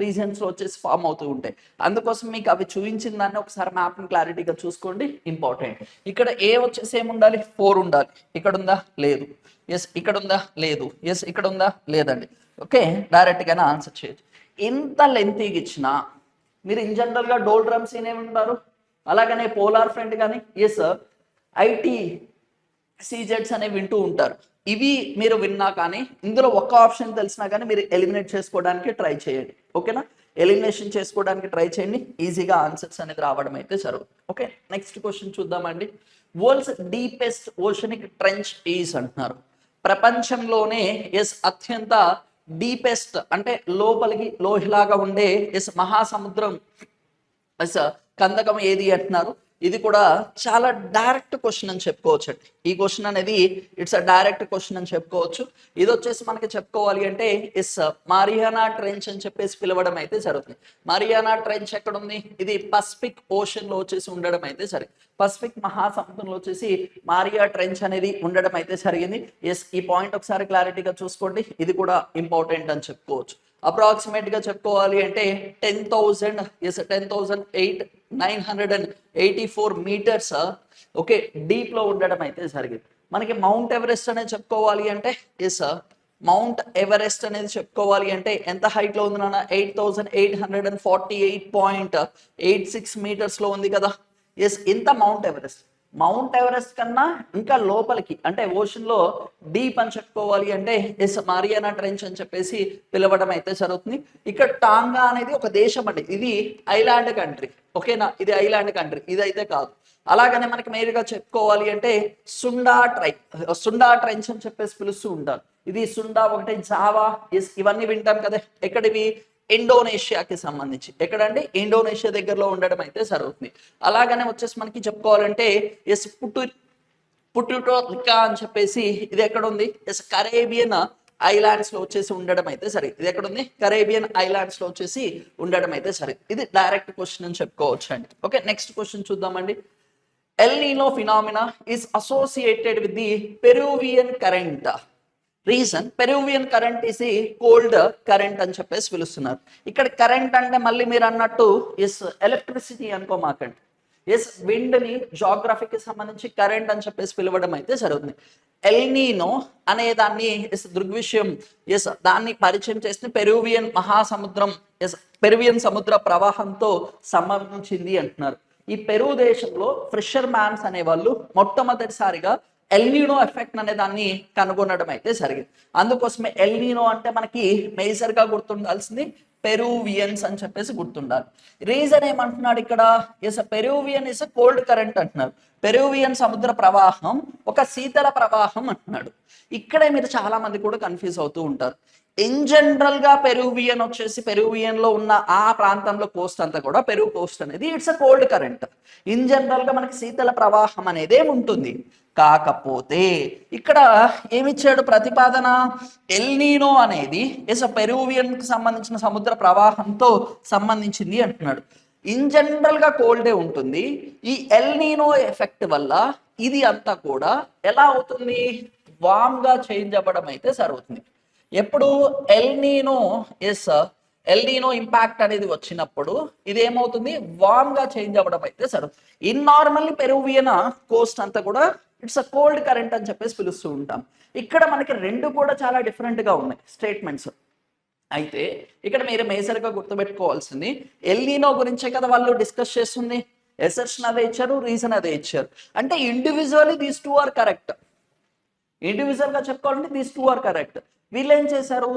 రీజన్స్లో వచ్చేసి ఫామ్ అవుతూ ఉంటాయి. అందుకోసం మీకు అవి చూపించిన దాన్ని ఒకసారి మ్యాప్ని క్లారిటీగా చూసుకోండి, ఇంపార్టెంట్. ఇక్కడ ఏ వచ్చేసి ఏముండాలి? 4 ఉండాలి. ఇక్కడ ఉందా? లేదు. ఎస్, ఇక్కడ ఉందా? లేదు. ఎస్, ఇక్కడ ఉందా? లేదండి. ఓకే, డైరెక్ట్గానే ఆన్సర్ చేయొచ్చు. ఎంత లెంతీగా ఇచ్చినా మీరు ఇన్ జనరల్గా డోల్ డ్రమ్స్ ఏమేమంటారు, అలాగనే పోలార్ ఫ్రంట్ కానీ ఎస్ ఐటీ సీజెట్స్ అనేవి వింటూ ఉంటారు. ఇవి మీరు విన్నా కానీ ఇందులో ఒక్క ఆప్షన్ తెలిసినా కానీ మీరు ఎలిమినేట్ చేసుకోవడానికి ట్రై చేయండి. ఓకేనా, ఎలిమినేషన్ చేసుకోవడానికి ట్రై చేయండి, ఈజీగా ఆన్సర్స్ అనేది రావడం అయితే జరుగుతుంది. ఓకే, నెక్స్ట్ క్వశ్చన్ చూద్దామండి. World's deepest oceanic trench is అంటున్నారు. ప్రపంచంలోనే ఎస్ అత్యంత డీపెస్ట్ అంటే లోపలికి లోహిలాగా ఉండే ఎస్ మహాసముద్రం ఎస్ కందకం ఏది అంటున్నారు. ఇది కూడా చాలా డైరెక్ట్ క్వశ్చన్ అని చెప్పుకోవచ్చు అండి. ఈ క్వశ్చన్ అనేది ఇట్స్ అ డైరెక్ట్ క్వశ్చన్ అని చెప్పుకోవచ్చు. ఇది వచ్చేసి మనకి చెప్పుకోవాలి అంటే ఎస్ మారియానా ట్రెంచ్ అని చెప్పేసి పిలవడం అయితే జరుగుతుంది. మారియానా ట్రెంచ్ ఎక్కడ ఉంది, ఇది పసిఫిక్ ఓషన్ లో వచ్చేసి ఉండడం అయితే సరే, పసిఫిక్ మహాసముద్రంలో వచ్చేసి మారియా ట్రెంచ్ అనేది ఉండడం అయితే జరిగింది. ఎస్, ఈ పాయింట్ ఒకసారి క్లారిటీగా చూసుకోండి, ఇది కూడా ఇంపార్టెంట్ అని చెప్పుకోవచ్చు. అప్రాక్సిమేట్ గా చెప్పుకోవాలి అంటే 10,984 మీటర్స్ ఓకే డీప్ లో ఉండడం అయితే జరిగింది. మనకి మౌంట్ ఎవరెస్ట్ అనేది చెప్పుకోవాలి అంటే ఎస్ మౌంట్ ఎవరెస్ట్ అనేది చెప్పుకోవాలి అంటే ఎంత హైట్ లో ఉంది నాన్న, 8,848.86 మీటర్స్ లో ఉంది కదా. ఎస్, ఇంత మౌంట్ ఎవరెస్ట్. మౌంట్ ఎవరెస్ట్ కన్నా ఇంకా లోపలికి అంటే ఓషన్ లో డీప్ అని చెప్పుకోవాలి అంటే ఎస్ మారియానా ట్రెంచ్ అని చెప్పేసి పిలవడం అయితే జరుగుతుంది. ఇక్కడ టాంగా అనేది ఒక దేశం అండి, ఇది ఐలాండ్ కంట్రీ. ఓకేనా, ఇది ఐలాండ్ కంట్రీ, ఇది అయితే కాదు. అలాగనే మనకి మేలుగా చెప్పుకోవాలి అంటే సుండా ట్రెంచ్ అని చెప్పేసి పిలుస్తూ ఉంటారు. ఇది సుండా ఒకటి, జావా ఎస్ ఇవన్నీ వింటాం కదా. ఎక్కడివి, ఇండోనేషియాకి సంబంధించి. ఎక్కడంటే ఇండోనేషియా దగ్గరలో ఉండడం అయితే జరుగుతుంది. అలాగనే వచ్చేసి మనకి చెప్పుకోవాలంటే ఎస్ పుర్టో రికా అని చెప్పేసి ఇది ఎక్కడ ఉంది, ఎస్ కరేబియన్ ఐలాండ్స్ లో వచ్చేసి ఉండడం అయితే సరే. ఇది ఎక్కడ ఉంది, కరేబియన్ ఐలాండ్స్ లో వచ్చేసి ఉండడం అయితే సరే. ఇది డైరెక్ట్ క్వశ్చన్ అని చెప్పుకోవచ్చు అండి. ఓకే, నెక్స్ట్ క్వశ్చన్ చూద్దామండి. L నీనో phenomena is associated with the Peruvian current. Reason, Peruvian current is ఈ కోల్డ్ కరెంట్ అని చెప్పేసి పిలుస్తున్నారు. ఇక్కడ కరెంట్ అంటే మళ్ళీ మీరు అన్నట్టు ఎస్ ఎలక్ట్రిసిటీ అనుకోమాకండి. ఎస్ విండ్ ని జాగ్రఫీకి సంబంధించి కరెంట్ అని చెప్పేసి పిలవడం అయితే జరుగుతుంది. ఎల్ నీనో అనే దాన్ని ఎస్ దృగ్విషయం ఎస్ దాన్ని పరిచయం చేసిన పెరూవియన్ మహాసముద్రం ఎస్ పెరూవియన్ సముద్ర ప్రవాహంతో సంబంధించింది అంటున్నారు. ఈ పెరు దేశంలో ఫిషర్ మ్యాన్స్ అనే వాళ్ళు మొట్టమొదటిసారిగా ఎల్ నీనో ఎఫెక్ట్ అనే దాన్ని కనుగొనడం అయితే జరిగింది. అందుకోసమే ఎల్ నీనో అంటే మనకి మేజర్ గా గుర్తుండాల్సింది పెరూవియన్స్ అని చెప్పేసి గుర్తుండాలి. రీజన్ ఏమంటున్నాడు ఇక్కడ, yes Peruvian is cold current అంటున్నారు. పెరూవియన్ సముద్ర ప్రవాహం ఒక శీతల ప్రవాహం అంటున్నాడు. ఇక్కడే మీరు చాలా మంది కూడా కన్ఫ్యూజ్ అవుతూ ఉంటారు. ఇన్ జనరల్ గా పెరూవియన్ వచ్చేసి పెరూవియన్ లో ఉన్న ఆ ప్రాంతంలో కోస్ట్ అంతా కూడా పెరు కోస్ట్ అనేది it's a cold current. In general గా మనకి శీతల ప్రవాహం అనేది ఉంటుంది. కాకపోతే ఇక్కడ ఏమిచ్చాడు ప్రతిపాదన, ఎల్ నీనో అనేది ఎస్ పెరూవియన్ కి సంబంధించిన సముద్ర ప్రవాహంతో సంబంధించింది అంటున్నాడు. ఇన్ జనరల్ గా కోల్డే ఉంటుంది. ఈ ఎల్ నీనో ఎఫెక్ట్ వల్ల ఇది అంతా కూడా ఎలా అవుతుంది, వామ్ గా చేంజ్ అవ్వడం అయితే జరుగుతుంది. ఎప్పుడు ఎల్ నీనో ఇంపాక్ట్ అనేది వచ్చినప్పుడు ఇది ఏమవుతుంది, వామ్ గా చేంజ్ అవ్వడం అయితే జరుగుతుంది. ఇన్ నార్మల్లీ పెరూవియన్ కోస్ట్ అంతా కూడా ఇట్స్ అ కోల్డ్ కరెంట్ అని చెప్పేసి పిలుస్తూ ఉంటాం. ఇక్కడ మనకి రెండు కూడా చాలా డిఫరెంట్ గా ఉన్నాయి స్టేట్మెంట్స్. అయితే ఇక్కడ మీరు మేజర్ గా గుర్తుపెట్టుకోవాల్సింది ఎల్ నీనో గురించే కదా వాళ్ళు డిస్కస్ చేస్తుంది. ఎసర్షన్ అదే ఇచ్చారు, రీజన్ అదే ఇచ్చారు. అంటే individually these two are correct. Individual గా చెప్పుకోవాలంటే దీస్ టూ ఆర్ కరెక్ట్. వీళ్ళు ఏం చేశారు,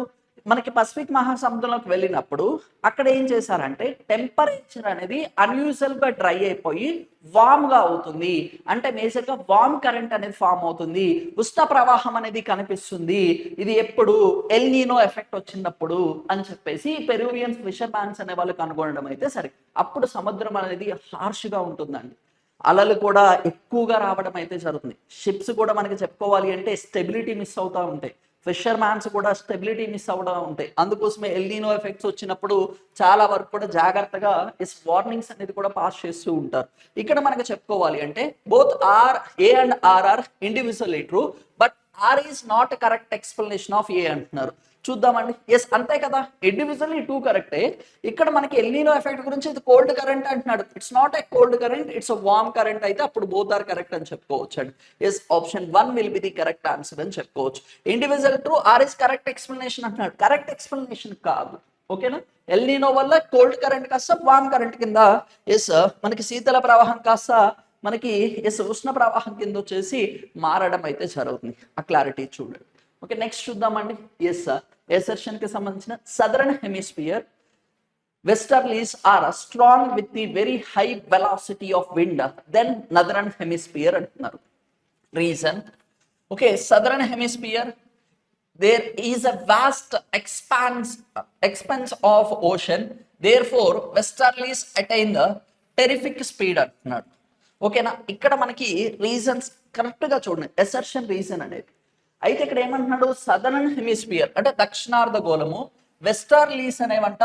మనకి పసిఫిక్ మహాసముద్రంలోకి వెళ్ళినప్పుడు అక్కడ ఏం చేశారంటే టెంపరేచర్ అనేది అన్యూజువల్ గా డ్రై అయిపోయి వామ్ గా అవుతుంది. అంటే మేజర్ గా వామ్ కరెంట్ అనేది ఫామ్ అవుతుంది, ఉష్ణ ప్రవాహం అనేది కనిపిస్తుంది. ఇది ఎప్పుడు ఎల్ నీనో ఎఫెక్ట్ వచ్చినప్పుడు అని చెప్పేసి పెరూవియన్ ఫిషర్ మ్యాన్స్ అనే వాళ్ళు కనుగొనడం అయితే సరే. అప్పుడు సముద్రం అనేది హార్ష్ గా ఉంటుందండి, అలలు కూడా ఎక్కువగా రావడం అయితే జరుగుతుంది. షిప్స్ కూడా మనకి చెప్పుకోవాలి అంటే స్టెబిలిటీ మిస్ అవుతూ ఉంటాయి. ఫిషర్ మ్యాన్స్ కూడా స్టెబిలిటీ మిస్ అవ్వడం ఉంటాయి. అందుకోసమే ఎల్ నీనో ఎఫెక్ట్స్ వచ్చినప్పుడు చాలా వరకు కూడా జాగ్రత్తగా వార్నింగ్స్ అనేది కూడా పాస్ చేస్తూ ఉంటారు. ఇక్కడ మనకి చెప్పుకోవాలి అంటే both A and R individually true, but R is not correct explanation of A అంటున్నారు. చూద్దామండి. ఎస్ అంతే కదా, ఇండివిజువల్లీ టూ కరెక్టే. ఇక్కడ మనకి ఎల్ నీనో ఎఫెక్ట్ గురించి ఇది కోల్డ్ కరెంట్ అంటున్నాడు. It's not a cold current, it's a warm current. అయితే అప్పుడు బోత్ ఆర్ కరెక్ట్ అని చెప్పుకోవచ్చు అండి. Yes, option 1 will be the correct answer అని చెప్పుకోవచ్చు. Individual true, R is correct explanation అంటున్నాడు. కరెక్ట్ ఎక్స్ప్లెనేషన్ కాదు. ఓకేనా, ఎల్నినో వల్ల కోల్డ్ కరెంట్ కాస్త వామ్ కరెంట్ కింద ఎస్ మనకి శీతల ప్రవాహం కాస్త మనకి ఎస్ ఉష్ణ ప్రవాహం కింద వచ్చేసి మారడం అయితే జరుగుతుంది. ఆ క్లారిటీ చూడండి. ఓకే, నెక్స్ట్ చూద్దామండి. ఎస్ ఎసర్షన్ కి సంబంధించిన southern hemisphere westerlies are strong with the very high velocity of wind then northern hemisphere అంటున్నారు. Reason, okay, southern hemisphere there is a vast expanse of ocean, therefore westerlies attain the terrific speed అంటున్నాడు. ఓకేనా, ఇక్కడ మనకి reasons correct గా చూడండి. Assertion reason అనేది అయితే ఇక్కడ ఏమంటున్నాడు, సదరన్ హెమిస్ఫియర్ అంటే దక్షిణార్ధ గోళము, వెస్టర్లీస్ అనేవంట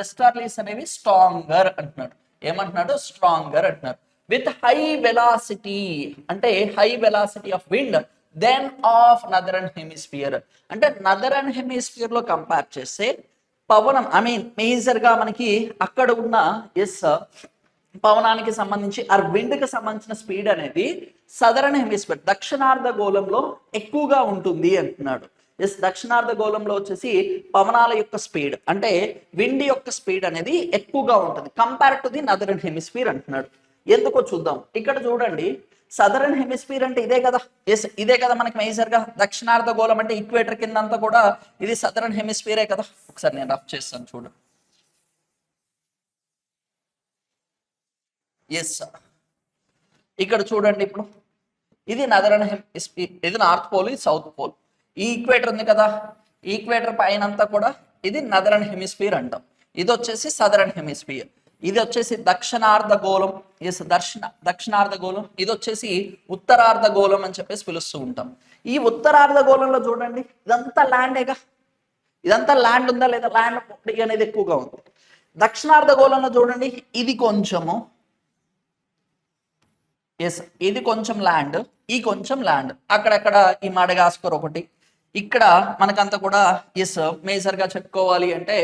వెస్టర్లీస్ అనేవి స్ట్రాంగర్ అంటున్నాడు. ఏమంటున్నాడు, స్ట్రాంగర్ అంటున్నారు. విత్ హై వెలాసిటీ అంటే high velocity of wind then of northern hemisphere అంటే నదరన్ హెమిస్ఫియర్ లో కంపేర్ చేస్తే పవనం మేజర్ గా మనకి అక్కడ ఉన్న పవనానికి సంబంధించి ఆ విండ్ కి సంబంధించిన స్పీడ్ అనేది సదరన్ హెమిస్ఫియర్ దక్షిణార్ధ గోళంలో ఎక్కువగా ఉంటుంది అంటున్నాడు. దక్షిణార్ధ గోళంలో వచ్చేసి పవనాల యొక్క స్పీడ్ అంటే విండ్ యొక్క స్పీడ్ అనేది ఎక్కువగా ఉంటుంది compare to the northern hemisphere అంటున్నాడు. ఎందుకో చూద్దాం. ఇక్కడ చూడండి, సదరన్ హెమిస్ఫియర్ అంటే ఇదే కదా, ఇదే కదా మనకి మేజర్ గా దక్షిణార్ధ గోళం అంటే ఈక్వేటర్ కింద అంతా కూడా ఇది సదరన్ హెమిస్ఫియరే కదా. ఒకసారి నేను రఫ్ చేస్తాను చూడండి. ఎస్ ఇక్కడ చూడండి, ఇప్పుడు ఇది నదరన్ హెమిస్ఫియర్, ఇది నార్త్ పోల్, ఇది సౌత్ పోల్. ఈ ఈక్వేటర్ ఉంది కదా, ఈక్వేటర్ పైన అంతా కూడా ఇది నదరన్ హెమిస్ఫియర్ అంటాం. ఇది వచ్చేసి సదరన్ హెమిస్ఫియర్. ఇది వచ్చేసి దక్షిణార్ధ గోళం, దక్షిణార్ధ గోళం. ఇది వచ్చేసి ఉత్తరార్ధ గోళం అని చెప్పేసి పిలుస్తూ ఉంటాం. ఈ ఉత్తరార్ధ గోళంలో చూడండి, ఇదంతా ల్యాండేగా, ఇదంతా ల్యాండ్ ఉందా లేదా, ల్యాండ్ అనేది ఎక్కువగా ఉంది. దక్షిణార్ధ గోళంలో చూడండి, ఇది కొంచెము ఇది కొంచెం ల్యాండ్, ఈ కొంచెం ల్యాండ్, అక్కడక్కడ ఈ మడగాస్కర్ ఒకటి, ఇక్కడ మనకంతా కూడా మేజర్ గా చెప్పుకోవాలి అంటే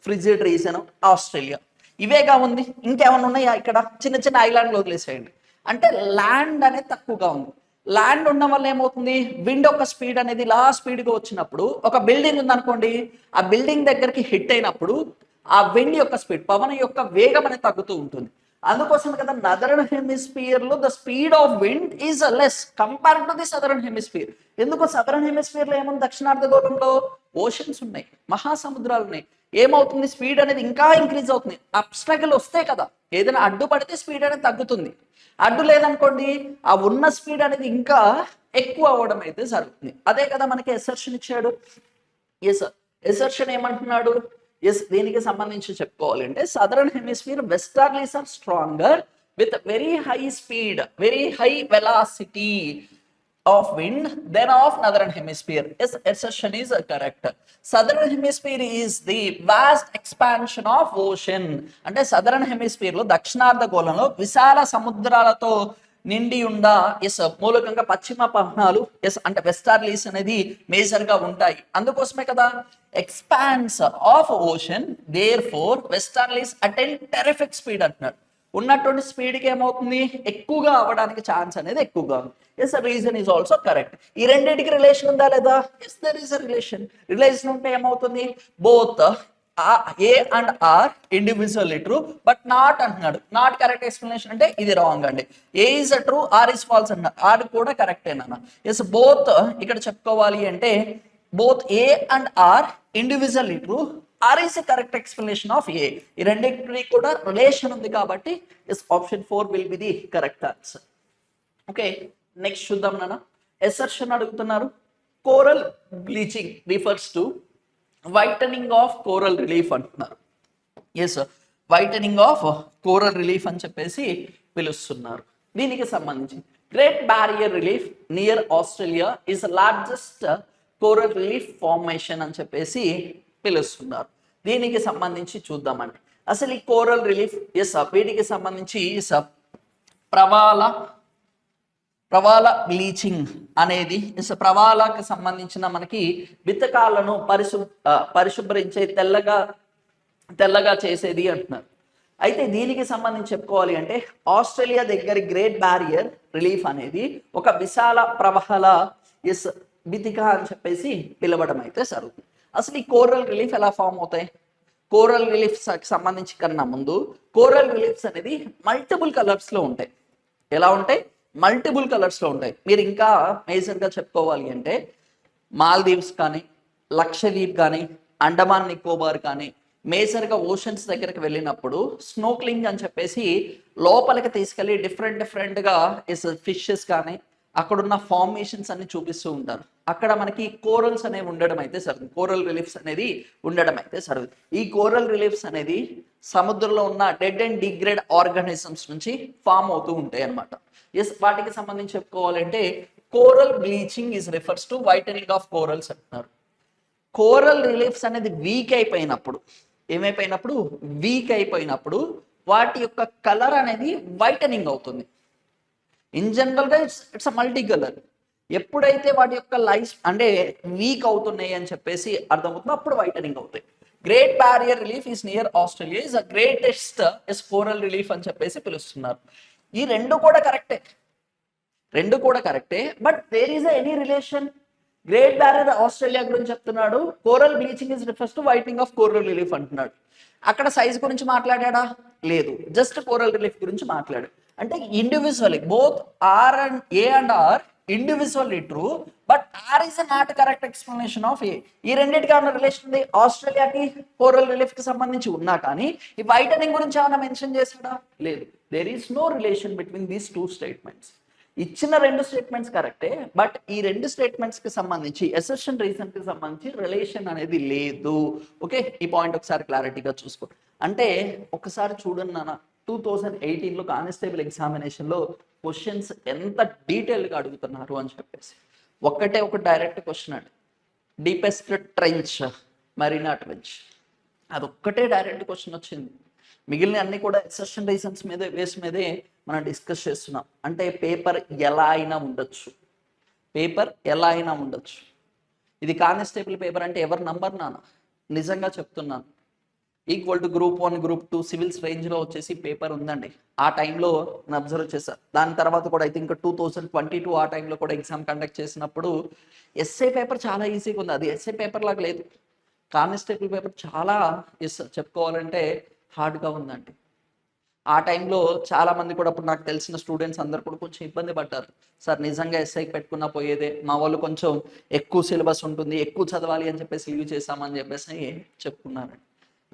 ఫ్రిజిడ్ రీజన్ ఆస్ట్రేలియా, ఇవేగా ఉంది. ఇంకేమైనా ఉన్నాయా? ఇక్కడ చిన్న చిన్న ఐలాండ్లు వదిలేసేయండి. అంటే ల్యాండ్ అనేది తక్కువగా ఉంది. ల్యాండ్ ఉండడం వల్ల ఏమవుతుంది, విండ్ యొక్క స్పీడ్ అనేది ఇలా స్పీడ్గా వచ్చినప్పుడు, ఒక బిల్డింగ్ ఉందనుకోండి, ఆ బిల్డింగ్ దగ్గరికి హిట్ అయినప్పుడు ఆ విండ్ యొక్క స్పీడ్, పవన్ యొక్క వేగం అనేది తగ్గుతూ ఉంటుంది. అందుకోసం కదా నదరన్ హెమిస్ఫియర్ లో the speed of wind is less compare to the southern hemisphere. ఎందుకు సదరన్ హెమిస్ఫియర్ లో ఏముంది, దక్షిణార్ధ గోళంలో ఓషన్స్ ఉన్నాయి, మహాసముద్రాలు ఉన్నాయి. ఏమవుతుంది, స్పీడ్ అనేది ఇంకా ఇంక్రీజ్ అవుతుంది. అబ్స్ట్రగల్ వస్తే కదా, ఏదైనా అడ్డు పడితే స్పీడ్ అనేది తగ్గుతుంది. అడ్డు లేదనుకోండి, ఆ ఉన్న స్పీడ్ అనేది ఇంకా ఎక్కువ అవ్వడం అయితే జరుగుతుంది. అదే కదా మనకి ఎసర్షన్ ఇచ్చాడు. ఎసర్షన్ ఏమంటున్నాడు, దీనికి సంబంధించి చెప్పుకోవాలి అంటే southern hemisphere westerlies are stronger with very high speed, very high velocity of wind then of northern hemisphere. Yes, assertion is correct. Southern hemisphere is the vast expansion of ocean. అంటే southern hemisphere లో దక్షిణార్ధ గోళంలో విశాల సముద్రాలతో నిండి ఉండ మూలకంగా పశ్చిమ పవనాలు అంటే westerlies అనేది major గా ఉంటాయి. అందుకోసమే కదా expanse of ocean, therefore westerlies attain terrific speed అంటున్నారు. ఉన్నటువంటి స్పీడ్కి ఏమవుతుంది, ఎక్కువగా అవ్వడానికి ఛాన్స్ అనేది ఎక్కువగా ఉంది. Yes, reason is also correct. ఈ రెండింటికి రిలేషన్ ఉందా లేదా? Yes, there is a relation. Relation ఉంటే ఏమవుతుంది, both A and R individually true but not అంటున్నాడు. నాట్ కరెక్ట్ ఎక్స్ప్లెనేషన్ అంటే ఇది రాంగ్ అండి. A is true, R is false అన్నారు. ఆర్ కూడా కరెక్టేనా? ఎస్, బోత్ ఇక్కడ చెప్పుకోవాలి అంటే both A and R individually true, R is a correct explanation of A. ఈ రెండింటికి కూడా రిలేషన్ ఉంది కాబట్టి option 4 will be the correct answer. Okay, next చూద్దాం నాన్న. ఎసర్షన్ అడుగుతున్నారు. Coral bleaching refers to whitening of coral relief అంటున్నారు. Yes, whitening of coral relief అని చెప్పేసి పిలుస్తున్నారు. దీనికి సంబంధించి great barrier relief near Australia is largest coral relief formation అని చెప్పేసి పిలుస్తున్నారు. దీనికి సంబంధించి చూద్దామండి. అసలు ఈ కోరల్ రిలీఫ్ వీటికి సంబంధించి ప్రవాల బ్లీచింగ్ అనేది ప్రవాలకు సంబంధించిన మనకి విత్తకాలను పరిశుభ్రించే తెల్లగా చేసేది అంటున్నారు. అయితే దీనికి సంబంధించి చెప్పుకోవాలి అంటే ఆస్ట్రేలియా దగ్గర గ్రేట్ బ్యారియర్ రిలీఫ్ అనేది ఒక విశాల ప్రవాహాల బితిక అని చెప్పేసి పిలవడం అయితే జరుగుతుంది. అసలు ఈ కోరల్ రిలీఫ్ ఎలా ఫామ్ అవుతాయి? కోరల్ రిలీఫ్స్ సంబంధించి కన్నా ముందు కోరల్ రిలీఫ్స్ అనేది మల్టిపుల్ కలర్స్లో ఉంటాయి. ఎలా ఉంటాయి? మల్టిపుల్ కలర్స్లో ఉంటాయి. మీరు ఇంకా మేజర్గా చెప్పుకోవాలి అంటే మాల్దీవ్స్ కానీ, లక్షద్వీప్ కానీ, అండమాన్ నికోబార్ కానీ మేజర్గా ఓషన్స్ దగ్గరికి వెళ్ళినప్పుడు స్నోక్లింగ్ అని చెప్పేసి లోపలికి తీసుకెళ్ళి డిఫరెంట్గా ఫిషెస్ కానీ అక్కడున్న ఫార్మేషన్స్ అన్ని చూపిస్తూ ఉంటారు. అక్కడ మనకి కోరల్స్ అనేవి ఉండడం అయితే జరుగుతుంది, కోరల్ రిలీఫ్స్ అనేది ఉండడం అయితే జరుగుతుంది. ఈ కోరల్ రిలీఫ్స్ అనేది సముద్రంలో ఉన్న డెడ్ అండ్ డిగ్రేడ్ ఆర్గానిజమ్స్ నుంచి ఫామ్ అవుతూ ఉంటాయి అన్నమాట. వాటికి సంబంధించి చెప్పుకోవాలంటే coral bleaching is refers to whitening of corals అంటున్నారు. కోరల్ రిలీఫ్స్ అనేది వీక్ అయిపోయినప్పుడు వాటి యొక్క కలర్ అనేది వైటనింగ్ అవుతుంది. ఇన్ జనరల్గా ఇట్స్ అ మల్టీ కలర్. ఎప్పుడైతే వాటి యొక్క లైఫ్ అంటే వీక్ అవుతున్నాయి అని చెప్పేసి అర్థమవుతుందో అప్పుడు వైటనింగ్ అవుతాయి. Great barrier relief is near Australia is a greatest coral relief అని చెప్పేసి పిలుస్తున్నారు. ఈ రెండు కూడా కరెక్టే, but there is any relation? Great barrier Australia గురించి చెప్తున్నాడు, coral bleaching is refers to whitening of coral relief అంటున్నాడు. అక్కడ సైజ్ గురించి మాట్లాడా? లేదు, జస్ట్ కోరల్ రిలీఫ్ గురించి మాట్లాడు. అంటే individually both R and A and R individually true, but R is not correct explanation of A. ఈ రెండింటికి ఏమైనా రిలేషన్ ఉంది? ఆస్ట్రేలియాకి కోరల్ రిలీఫ్ కి సంబంధించి ఉన్నా కానీ ఈ వైటనింగ్ గురించి ఏమైనా మెన్షన్ చేశాడా? లేదు. There is no relation between these two statements. ఇచ్చిన రెండు స్టేట్మెంట్స్ కరెక్టే, బట్ ఈ రెండు స్టేట్మెంట్స్ కి సంబంధించి అసెర్షన్ రీజన్ కి సంబంధించి రిలేషన్ అనేది లేదు. ఓకే, ఈ పాయింట్ ఒకసారి క్లారిటీగా చూసుకో. అంటే ఒకసారి చూడండి నాన్న, 2018లో కానిస్టేబుల్ ఎగ్జామినేషన్లో క్వశ్చన్స్ ఎంత డీటెయిల్గా అడుగుతున్నారు అని చెప్పేసి. ఒక డైరెక్ట్ క్వశ్చన్ అండి, డీపెస్ట్ ట్రెంచ్ మరీనా ట్రెంచ్, అదొక్కటే డైరెక్ట్ క్వశ్చన్ వచ్చింది. మిగిలిన అన్ని కూడా ఎక్సెప్షన్ రీజన్స్ మీదే మనం డిస్కస్ చేస్తున్నాం. అంటే పేపర్ ఎలా అయినా ఉండొచ్చు. ఇది కానిస్టేబుల్ పేపర్ అంటే ఎవరు నంబర్ నాన్న, నిజంగా చెప్తున్నాను. Equal to group 1, group 2 civils రేంజ్లో వచ్చేసి పేపర్ ఉందండి. ఆ టైంలో నేను అబ్జర్వ్ చేశాను. దాని తర్వాత కూడా ఐ థింక్ 2022 ఆ టైంలో కూడా ఎగ్జామ్ కండక్ట్ చేసినప్పుడు ఎస్ఏ పేపర్ చాలా ఈజీగా ఉంది. అది ఎస్ఏ పేపర్ లాగా లేదు. కానిస్టేబుల్ పేపర్ చాలా చెప్పుకోవాలంటే హార్డ్గా ఉందండి. ఆ టైంలో చాలా మంది కూడా అప్పుడు నాకు తెలిసిన స్టూడెంట్స్ అందరు కూడా కొంచెం ఇబ్బంది పడ్డారు. సార్ నిజంగా ఎస్ఐకి పెట్టుకున్నా పోయేదే, మా వాళ్ళు కొంచెం ఎక్కువ సిలబస్ ఉంటుంది, ఎక్కువ చదవాలి అని చెప్పేసి లీవ్ చేశామని చెప్పేసి చెప్పుకున్నారండి.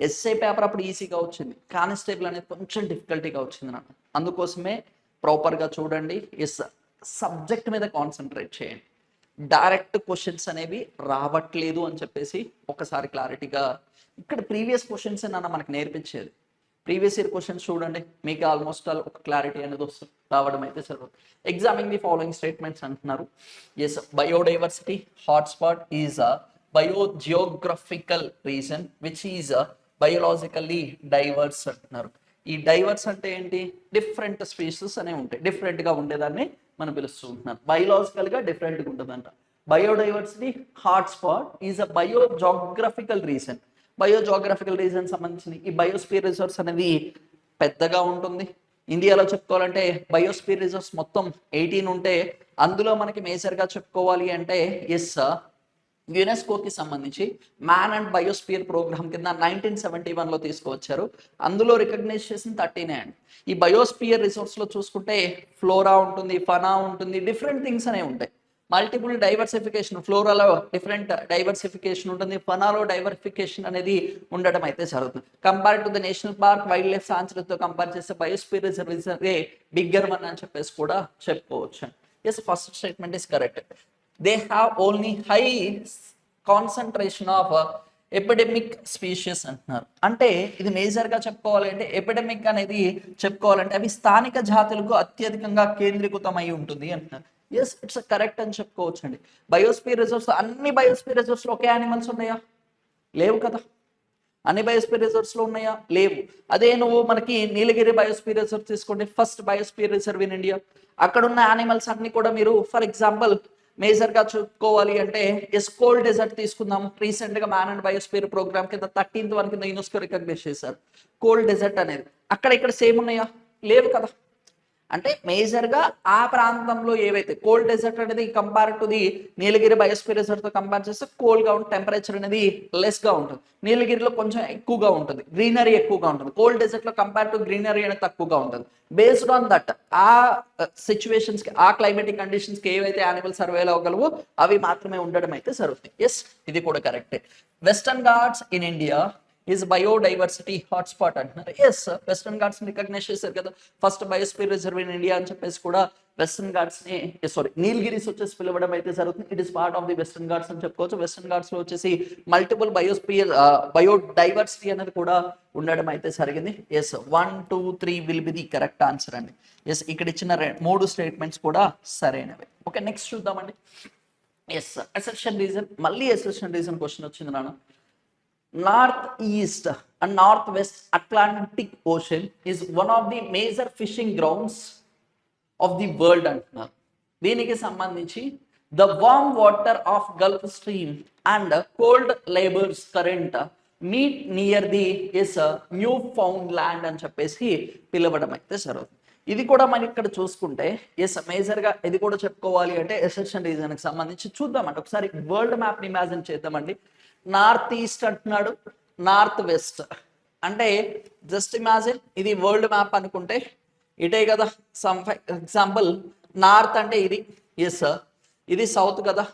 ఎస్ఐ పేపర్ అప్పుడు ఈజీగా వచ్చింది, కానిస్టేబుల్ అనేది కొంచెం డిఫికల్టీగా వచ్చింది నాకు. అందుకోసమే ప్రాపర్గా చూడండి, సబ్జెక్ట్ మీద కాన్సన్ట్రేట్ చేయండి. డైరెక్ట్ క్వశ్చన్స్ అనేవి రావట్లేదు అని చెప్పేసి ఒకసారి క్లారిటీగా ఇక్కడ ప్రీవియస్ క్వశ్చన్స్ నాన్న మనకు నేర్పించేది. ప్రీవియస్ ఇయర్ క్వశ్చన్స్ చూడండి, మీకు ఆల్మోస్ట్ ఆల్ ఒక క్లారిటీ అనేది రావడం అయితే జరుగుతుంది. ఎగ్జామింగ్ ది ఫాలోయింగ్ స్టేట్మెంట్స్ అంటున్నారు. Yes, biodiversity hotspot is a biogeographical region which is biologically diverse అంటున్నారు. ఈ డైవర్స్ అంటే ఏంటి? డిఫరెంట్ స్పీషీస్ అనేవి ఉంటాయి, డిఫరెంట్గా ఉండేదాన్ని మనం పిలుస్తూ ఉంటున్నాం. బయోలాజికల్గా డిఫరెంట్గా ఉంటుందంట. Biodiversity hotspot is a biogeographical region. Biogeographical region సంబంధించింది. ఈ బయోస్పియర్ రిజర్వ్స్ అనేది పెద్దగా ఉంటుంది. ఇండియాలో చెప్పుకోవాలంటే బయోస్పియర్ రిజర్వ్స్ మొత్తం 18 ఉంటే అందులో మనకి మేజర్గా చెప్పుకోవాలి అంటే యునెస్కోకి సంబంధించి మ్యాన్ అండ్ బయోస్పియర్ ప్రోగ్రామ్ కింద 1971లో తీసుకువచ్చారు. అందులో రికగ్నైజ్ చేసిన 13 అండి. ఈ బయోస్పియర్ రిసోర్స్లో చూసుకుంటే ఫ్లోరా ఉంటుంది, ఫనా ఉంటుంది, డిఫరెంట్ థింగ్స్ అనేవి ఉంటాయి. మల్టిపుల్ డైవర్సిఫికేషన్, ఫ్లోరాలో డిఫరెంట్ డైవర్సిఫికేషన్ ఉంటుంది, ఫనాలో డైవర్సిఫికేషన్ అనేది ఉండడం అయితే జరుగుతుంది. Compare to the national park wildlife సాంచురీతో కంపేర్ చేస్తే బయోస్పియర్ రిజర్వ్ బిగ్గర్ వన్ అని చెప్పేసి కూడా చెప్పుకోవచ్చు. Yes, first statement is correct. They have only high concentration of epidemic species అంటున్నారు. అంటే ఇది మేజర్గా చెప్పుకోవాలంటే ఎపిడెమిక్ అనేది చెప్పుకోవాలంటే అవి స్థానిక జాతులకు అత్యధికంగా కేంద్రీకృతమై ఉంటుంది అంటున్నారు. ఎస్, ఇట్స్ కరెక్ట్ అని చెప్పుకోవచ్చు అండి. బయోస్పియర్ రిజర్వ్స్, అన్ని బయోస్పియర్ రిజర్వ్స్లో ఒకే యానిమల్స్ ఉన్నాయా? లేవు కదా. అన్ని బయోస్పియర్ రిజర్వ్స్లో ఉన్నాయా? లేవు. అదే నువ్వు మనకి నీలగిరి బయోస్పియర్ రిజర్వ్ తీసుకోండి, first biosphere reserve in India. అక్కడ ఉన్న యానిమల్స్ అన్ని కూడా మీరు ఫర్ ఎగ్జాంపుల్ మేజర్గా చెప్పుకోవాలి అంటే ఎస్కోల్ డెజర్ట్ తీసుకుందాం. రీసెంట్గా మ్యాన్ అండ్ బయోస్పియర్ ప్రోగ్రామ్ కింద 13th వన్ కింద యునెస్కో రికగ్నైజ్ చేశారు కోల్డ్ డెజర్ట్ అనేది. అక్కడ ఇక్కడ సేమ్ ఉన్నాయా? లేవు కదా. అంటే మేజర్గా ఆ ప్రాంతంలో ఏవైతే కోల్డ్ డెజర్ట్ అనేది compare to the Nilgiri biosphere రిజర్వ్తో కంపేర్ చేస్తే కోల్డ్గా ఉంటుంది, టెంపరేచర్ అనేది లెస్గా ఉంటుంది. నీలగిరిలో కొంచెం ఎక్కువగా ఉంటుంది, గ్రీనరీ ఎక్కువగా ఉంటుంది. కోల్డ్ డెజర్ట్లో కంపేర్ టు గ్రీనరీ అనేది తక్కువగా ఉంటుంది. బేస్డ్ ఆన్ దట్ ఆ సిచ్యువేషన్స్కి, ఆ క్లైమేటిక్ కండిషన్స్కి ఏవైతే యానిమల్ సర్వేలో అవ్వగలవో అవి మాత్రమే ఉండడం అయితే జరుగుతుంది. ఎస్, ఇది కూడా కరెక్టే. Western Ghats in India is biodiversity hotspot అంటున్నారు. ఎస్, వెస్టర్న్ ఘాట్స్ రికగ్నైజ్ చేశారు కదా, first biosphere reserve in India అని చెప్పేసి కూడా వెస్టర్న్ ఘాట్స్ ని నీలగిరిస్ వచ్చేసి పిలవడం అయితే జరుగుతుంది. It is part of the western Ghats అని చెప్పుకోవచ్చు. వెస్టర్న్ ఘాట్స్ లో వచ్చేసి మల్టిపుల్ బయోడైవర్సిటీ అనేది కూడా ఉండడం అయితే జరిగింది. Yes, 1, 2, 3 will be the correct answer అండి. ఎస్, ఇక్కడ ఇచ్చిన 3 స్టేట్మెంట్స్ కూడా సరైనవి. ఓకే, నెక్స్ట్ చూద్దామండి. ఎస్, అసెర్షన్ రీజన్, మళ్ళీ అసెర్షన్ రీజన్ క్వశ్చన్ వచ్చింది నాన్న. North east and north west Atlantic ocean is one of the major fishing grounds of the world అంటున్నారు. దీనికి సంబంధించి the warm water of Gulf Stream and cold Labrador current meet near the is new found land అని చెప్పేసి పిలవడం అయితే జరుగుతుంది. ఇది కూడా మనం ఇక్కడ చూసుకుంటే ఎస్, మేజర్గా ఇది కూడా చెప్పుకోవాలి అంటే ఎసెర్షన్ రీజన్కి సంబంధించి చూద్దామండి. ఒకసారి వరల్డ్ మ్యాప్ని ఇమాజిన్ చేద్దామండి. నార్త్ ఈస్ట్ అంటున్నాడు, నార్త్ వెస్ట్ అంటే జస్ట్ ఇమాజిన్ ఇది వరల్డ్ మ్యాప్ అనుకుంటే ఇటే కదా. సమ్ ఎగ్జాంపుల్, నార్త్ అంటే ఇది, ఎస్ ఇది సౌత్ కదా,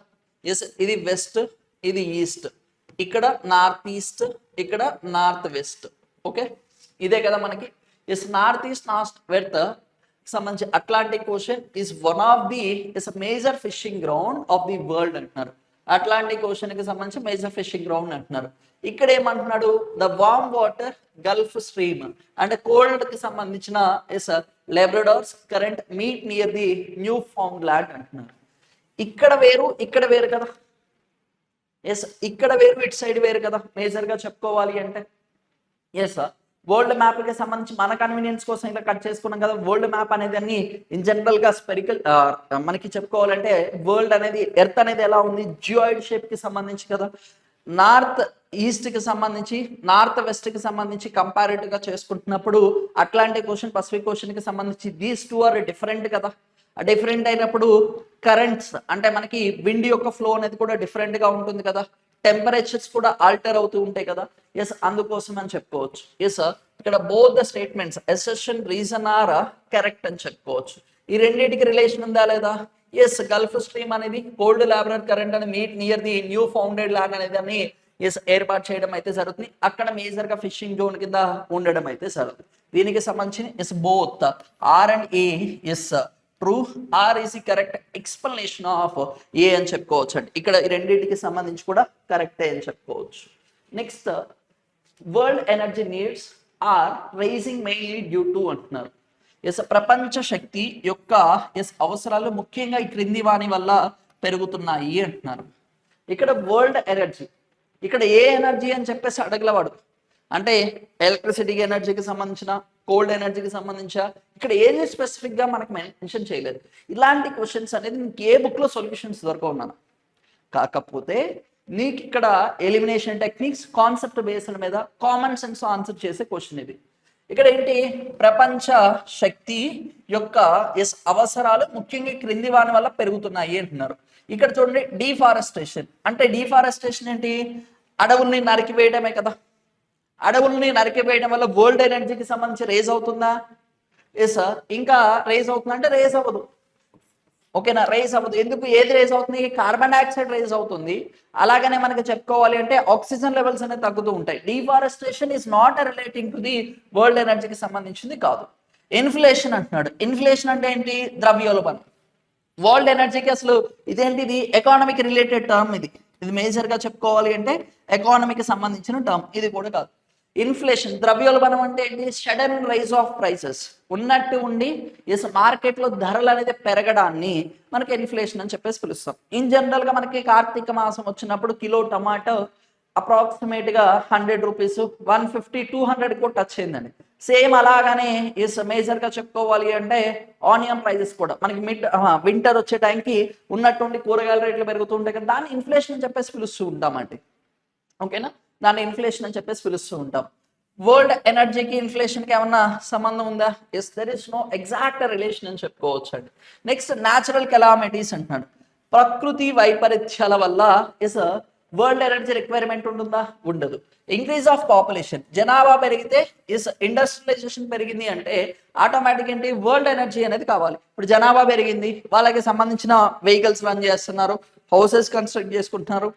ఎస్ ఇది వెస్ట్, ఇది ఈస్ట్, ఇక్కడ నార్త్ ఈస్ట్, ఇక్కడ నార్త్ వెస్ట్. ఓకే, ఇదే కదా మనకి. Yes, north east north west సంబంధించి Atlantic Ocean is one of the is major fishing ground of the world అంటున్నారు. అట్లాంటిక్ ఓషన్ కి సంబంధించి మేజర్ ఫిషింగ్ గ్రౌండ్ అంటున్నారు. ఇక్కడ ఏమంటున్నాడు, the warm water Gulf Stream అంటే కోల్డ్ కి సంబంధించిన ఎస్ Labrador's current meet near the Newfoundland అంటున్నారు. ఇక్కడ వేరు, ఇక్కడ వేరు కదా. ఎస్, ఇక్కడ వేరు, ఇటు సైడ్ వేరు కదా మేజర్ గా చెప్పుకోవాలి అంటే. ఎస్, వరల్డ్ మ్యాప్ కి సంబంధించి మన కన్వీనియన్స్ కోసం ఇలా కట్ చేసుకున్నాం కదా. వరల్డ్ మ్యాప్ అనేది అన్ని ఇన్ జనరల్ గా స్పెరికల్ మనకి చెప్పుకోవాలంటే వరల్డ్ అనేది ఎర్త్ అనేది ఎలా ఉంది, జియోయిడ్ షేప్ కి సంబంధించి కదా. నార్త్ ఈస్ట్ కి సంబంధించి, నార్త్ వెస్ట్ కి సంబంధించి కంపారిటివ్ గా చేసుకుంటున్నప్పుడు అట్లాంటిక్ ఓషన్, పసిఫిక్ ఓషన్ కి సంబంధించి దీస్ టూ ఆర్ డిఫరెంట్ కదా. డిఫరెంట్ అయినప్పుడు కరెంట్స్ అంటే మనకి విండ్ యొక్క ఫ్లో అనేది కూడా డిఫరెంట్ గా ఉంటుంది కదా. టెంపరేచర్స్ కూడా ఆల్టర్ అవుతూ ఉంటాయి కదా. ఎస్, అందుకోసం అని చెప్పుకోవచ్చు. ఎస్, ఇక్కడ both the statements assertion reason are correct అని చెప్పుకోవచ్చు. ఈ రెండింటికి రిలేషన్ ఉందా లేదా? ఎస్, గల్ఫ్ స్ట్రీమ్ అనేది కోల్డ్ లాబ్రర్ కరెంట్ అని meet near the new founded land అనేది అని ఎస్ ఏర్పాటు చేయడం అయితే జరుగుతుంది. అక్కడ మేజర్ గా ఫిషింగ్ జోన్ కింద ఉండడం అయితే జరుగుతుంది. దీనికి సంబంధించి yes both R and A is true, R is the correct explanation of A అని చెప్పుకోవచ్చు అండి. ఇక్కడ ఈ రెండింటికి సంబంధించి కూడా కరెక్టే అని చెప్పుకోవచ్చు. Next, world energy needs are rising mainly due to అంటున్నారు. ఎస్, ప్రపంచ శక్తి యొక్క ఎస్ అవసరాలు ముఖ్యంగా ఈ క్రింది వాని వల్ల పెరుగుతున్నాయి అంటున్నారు. ఇక్కడ వరల్డ్ ఎనర్జీ, ఇక్కడ ఏ ఎనర్జీ అని చెప్పేసి అడగలవాడు. అంటే ఎలక్ట్రిసిటీ ఎనర్జీకి సంబంధించిన, కోల్డ్ ఎనర్జీకి సంబంధించిన, ఇక్కడ ఏది స్పెసిఫిక్ గా మనకు మెన్షన్ చేయలేదు. ఇలాంటి క్వశ్చన్స్ అనేది నీకు ఏ బుక్ లో సొల్యూషన్స్ దొరకవున్నాను. కాకపోతే నీకు ఇక్కడ ఎలిమినేషన్ టెక్నిక్స్, కాన్సెప్ట్ బేస్డ్ మీద కామన్ సెన్స్ ఆన్సర్ చేసే క్వశ్చన్ ఇది. ఇక్కడ ఏంటి, ప్రపంచ శక్తి యొక్క ఎస్ అవసరాలు ముఖ్యంగా క్రింది వాని వల్ల పెరుగుతున్నాయి అంటున్నారు. ఇక్కడ చూడండి, డీఫారెస్టేషన్ అంటే డీఫారెస్టేషన్ ఏంటి, అడవుల్ని నరికివేయడమే కదా. అడవుల్ని నరికివేయడం వల్ల వరల్డ్ ఎనర్జీకి సంబంధించి రేజ్ అవుతుందా? ఎస్, ఇంకా రేజ్ అవుతుందా అంటే రేజ్ అవ్వదు. ఓకేనా, రేజ్ అవ్వదు. ఎందుకు? ఏది రేజ్ అవుతుంది? కార్బన్ డైఆక్సైడ్ రేజ్ అవుతుంది. అలాగనే మనకి చెప్పుకోవాలి అంటే ఆక్సిజన్ లెవెల్స్ అనేవి తగ్గుతూ ఉంటాయి. Deforestation is not relating to the world ఎనర్జీకి సంబంధించింది కాదు. ఇన్ఫ్లేషన్ అంటున్నాడు. ఇన్ఫ్లేషన్ అంటే ఏంటి? ద్రవ్యోల్బణం. వరల్డ్ ఎనర్జీకి అసలు ఇదేంటిది? ఎకానమీకి రిలేటెడ్ టర్మ్ ఇది. ఇది మేజర్ గా చెప్పుకోవాలి అంటే ఎకానమీకి సంబంధించిన టర్మ్ ఇది కూడా కాదు. ఇన్ఫ్లేషన్, ద్రవ్యోల్బణం అంటే ఏంటి? సడన్ రైజ్ ఆఫ్ ప్రైసెస్, ఉన్నట్టు ఉండి మార్కెట్ లో ధరలు అనేది పెరగడాన్ని మనకి ఇన్ఫ్లేషన్ అని చెప్పేసి పిలుస్తాం. ఇన్ జనరల్ గా మనకి కార్తీక మాసం వచ్చినప్పుడు కిలో టమాటో అప్రాక్సిమేట్ గా 100 రూపీస్, 150, 200 కూడా టచ్ అయిందండి. సేమ్ అలాగానే మేజర్ గా చెప్పుకోవాలి అంటే ఆనియన్ ప్రైజెస్ కూడా మనకి వింటర్ వచ్చే టైంకి ఉన్నట్టుండి కూరగాయల రేట్లు పెరుగుతుంటాయి కదా, దాన్ని ఇన్ఫ్లేషన్ అని చెప్పేసి పిలుస్తూ ఉంటామండి. ఓకేనా, దాన్ని ఇన్ఫ్లేషన్ అని చెప్పేసి పిలుస్తూ ఉంటాం. వరల్డ్ ఎనర్జీకి ఇన్ఫ్లేషన్కి ఏమన్నా సంబంధం ఉందా? Yes, there is no exact relation అని చెప్పుకోవచ్చు అండి. నెక్స్ట్ న్యాచురల్ కెలామిటీస్ అంటున్నాడు. ప్రకృతి వైపరీత్యాల వల్ల ఎస్ వరల్డ్ ఎనర్జీ రిక్వైర్మెంట్ ఉంటుందా? ఉండదు. ఇంక్రీజ్ ఆఫ్ పాపులేషన్, జనాభా పెరిగితే ఎస్ ఇండస్ట్రియలైజేషన్ పెరిగింది అంటే ఆటోమేటిక్ ఏంటి వరల్డ్ ఎనర్జీ అనేది కావాలి. ఇప్పుడు జనాభా పెరిగింది, వాళ్ళకి సంబంధించిన వెహికల్స్ రన్ చేస్తున్నారు, హౌసెస్ కన్స్ట్రక్ట్ చేసుకుంటున్నారు,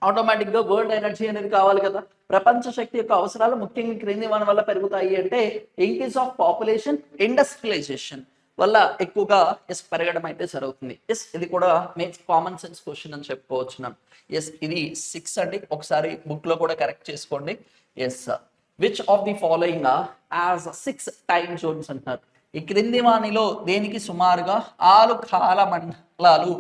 ఆటోమేటిక్గా వరల్డ్ ఎనర్జీ అనేది కావాలి కదా. ప్రపంచ శక్తి యొక్క అవసరాలు ముఖ్యంగా క్రింది వన్ వల్ల పెరుగుతాయి అంటే ఇంక్రీజ్ ఆఫ్ పాపులేషన్, ఇండస్ట్రియలైజేషన్ వల్ల ఎక్కువగా ఎస్ పెరగడం అయితే జరుగుతుంది. ఎస్, ఇది కూడా మేక్స్ కామన్ సెన్స్ క్వశ్చన్ అని చెప్పుకోవచ్చు. ఎస్, ఇది 6 అండి, ఒకసారి బుక్ లో కూడా కరెక్ట్ చేసుకోండి. Yes, which of the following has 6 time zones అంటున్నారు. ఈ క్రింది వాణిలో దేనికి సుమారుగా 6 కాల మండలాలు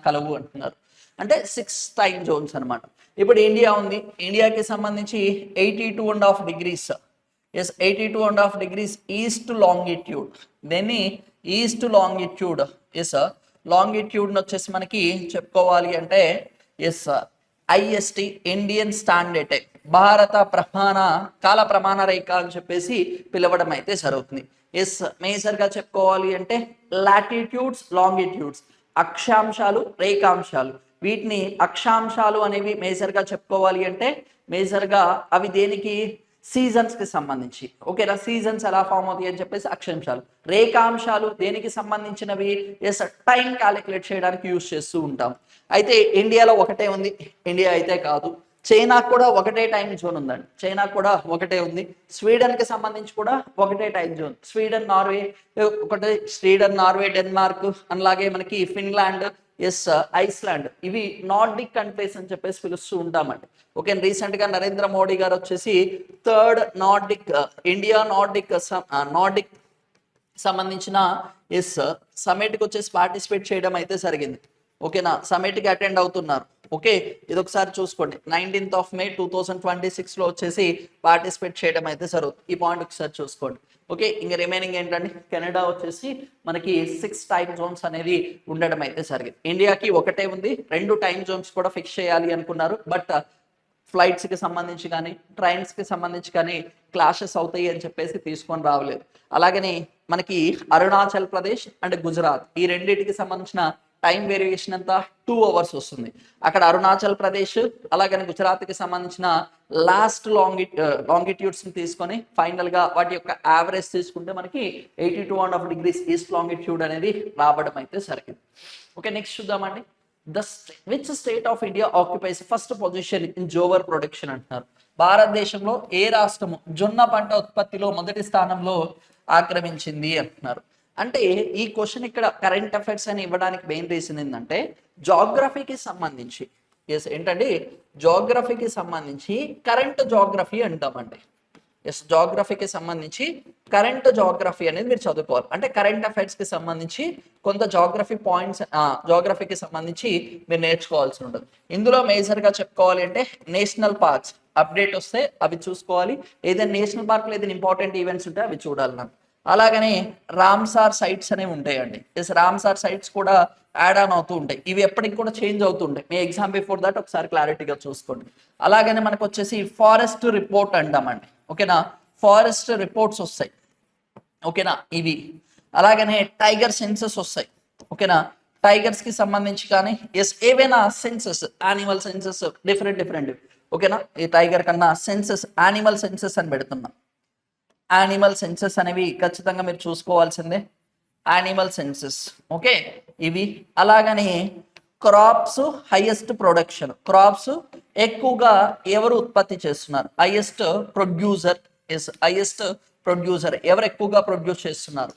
కలవు అంటున్నారు. అంటే 6 టైమ్ జోన్స్ అనమాట. ఇప్పుడు ఇండియా ఉంది, ఇండియాకి సంబంధించి 82.5 degrees, yes 82.5 degrees east longitude, దీన్ని ఈస్ట్ లాంగిట్యూడ్, ఎస్ లాంగిట్యూడ్ వచ్చేసి మనకి చెప్పుకోవాలి అంటే yes IST, Indian standard time, భారత కాల ప్రమాణ రేఖ అని చెప్పేసి పిలవడం అయితే జరుగుతుంది. ఎస్, మేజర్గా చెప్పుకోవాలి అంటే లాటిట్యూడ్స్, లాంగిట్యూడ్స్, అక్షాంశాలు, రేఖాంశాలు. వీటిని అక్షాంశాలు అనేవి మేజర్గా చెప్పుకోవాలి అంటే మేజర్గా అవి దేనికి సీజన్స్ కి సంబంధించి, ఓకేనా, సీజన్స్ ఎలా ఫామ్ అవుతాయి అని చెప్పేసి అక్షాంశాలు. రేఖాంశాలు దేనికి సంబంధించినవి? ఎస్, టైం క్యాలిక్యులేట్ చేయడానికి యూజ్ చేస్తూ ఉంటాం. అయితే ఇండియాలో ఒకటే ఉంది, ఇండియా అయితే కాదు, చైనాకు కూడా ఒకటే టైం జోన్ ఉందండి, చైనాకు కూడా ఒకటే ఉంది. స్వీడన్కి సంబంధించి కూడా ఒకటే టైం జోన్, స్వీడన్, నార్వే ఒకటే, స్వీడన్, నార్వే, డెన్మార్క్, అలాగే మనకి ఫిన్లాండ్, ఎస్ ఐస్లాండ్, ఇవి నార్డిక్ కంట్రీస్ అని చెప్పేసి పిలుస్తూ ఉంటామండి. ఓకే, రీసెంట్ గా నరేంద్ర మోడీ గారు వచ్చేసి 3rd నార్డిక్ ఇండియా నార్డిక్ సంబంధించిన ఎస్ సమిట్కి వచ్చేసి పార్టిసిపేట్ చేయడం అయితే జరిగింది. ఓకేనా, సమిట్కి అటెండ్ అవుతున్నారు. ఓకే, ఇది ఒకసారి చూసుకోండి. 19th May 2026 లో వచ్చేసి పార్టిసిపేట్ చేయడం అయితే జరుగుతుంది. ఈ పాయింట్ ఒకసారి చూసుకోండి. ఓకే, ఇంకా రిమైనింగ్ ఏంటంటే కెనడా వచ్చేసి మనకి 6 టైమ్ జోన్స్ అనేది ఉండడం అయితే జరిగింది. ఇండియాకి ఒకటే ఉంది, 2 టైమ్ జోన్స్ కూడా ఫిక్స్ చేయాలి అనుకున్నారు. బట్ ఫ్లైట్స్కి సంబంధించి కానీ ట్రైన్స్కి సంబంధించి కానీ క్లాషెస్ అవుతాయి అని చెప్పేసి తీసుకొని రావలేదు. అలాగని మనకి అరుణాచల్ ప్రదేశ్ అండ్ గుజరాత్, ఈ రెండింటికి సంబంధించిన టైం వేరియేషన్ అంతా 2 hours వస్తుంది. అక్కడ అరుణాచల్ ప్రదేశ్ అలాగని గుజరాత్కి సంబంధించిన లాస్ట్ లాంగిట్యూడ్స్ తీసుకొని ఫైనల్ గా వాటి యొక్క యావరేజ్ తీసుకుంటే మనకి 82.5 డిగ్రీస్ ఈస్ట్ లాంగిట్యూడ్ అనేది రావడం అయితే జరిగింది. ఓకే, నెక్స్ట్ చూద్దామండి. Which state of India occupies first position in jowar production అంటున్నారు. భారతదేశంలో ఏ రాష్ట్రము జొన్న పంట ఉత్పత్తిలో మొదటి స్థానంలో ఆక్రమించింది అంటున్నారు. అంటే ఈ క్వశ్చన్ ఇక్కడ కరెంట్ అఫైర్స్ అని ఇవ్వడానికి మెయిన్ రీజన్ ఏంటంటే జాగ్రఫీకి సంబంధించి, ఎస్ ఏంటండి, జాగ్రఫీకి సంబంధించి కరెంట్ జాగ్రఫీ అంటామండి. ఎస్, జాగ్రఫీకి సంబంధించి కరెంట్ జాగ్రఫీ అనేది మీరు చదువుకోవాలి. అంటే కరెంట్ అఫైర్స్కి సంబంధించి కొంత జాగ్రఫీ పాయింట్స్, జాగ్రఫీకి సంబంధించి మీరు నేర్చుకోవాల్సి ఉంటుంది. ఇందులో మేజర్గా చెప్పుకోవాలి అంటే నేషనల్ పార్క్స్ అప్డేట్ వస్తే అవి చూసుకోవాలి. ఏదైనా నేషనల్ పార్క్లో ఏదైనా ఇంపార్టెంట్ ఈవెంట్స్ ఉంటే అవి చూడాలి నాకు. అలాగనే రామ్సార్ సైట్స్ అనేవి ఉంటాయండి. ఎస్, రామ్సార్ సైట్స్ కూడా యాడ్ ఆన్ అవుతూ ఉంటాయి. ఇవి ఎప్పటికి కూడా చేంజ్ అవుతూ ఉంటాయి. మీ ఎగ్జామ్ బిఫోర్ దట్ ఒకసారి క్లారిటీగా చూసుకోండి. అలాగనే మనకు వచ్చేసి ఫారెస్ట్ రిపోర్ట్ అంటామండి. ఓకేనా, ఫారెస్ట్ రిపోర్ట్స్ వస్తాయి. ఓకేనా, ఇవి అలాగనే టైగర్ సెన్సెస్ వస్తాయి. ఓకేనా, టైగర్స్ కి సంబంధించి కానీ ఎస్ ఏవైనా సెన్సెస్, యానిమల్ సెన్సెస్ డిఫరెంట్. ఓకేనా, ఈ టైగర్ కన్నా సెన్సెస్, యానిమల్ సెన్సెస్ అని పెడుతున్నాం. యానిమల్ సెన్సెస్ అనేవి ఖచ్చితంగా మీరు చూసుకోవాల్సిందే. యానిమల్ సెన్సెస్ ఓకే, ఇవి అలాగని క్రాప్స్ హైయెస్ట్ ప్రొడక్షన్, క్రాప్స్ ఎక్కువగా ఎవరు ఉత్పత్తి చేస్తున్నారు, highest producer, yes highest producer ఎవరు ఎక్కువగా ప్రొడ్యూస్ చేస్తున్నారు.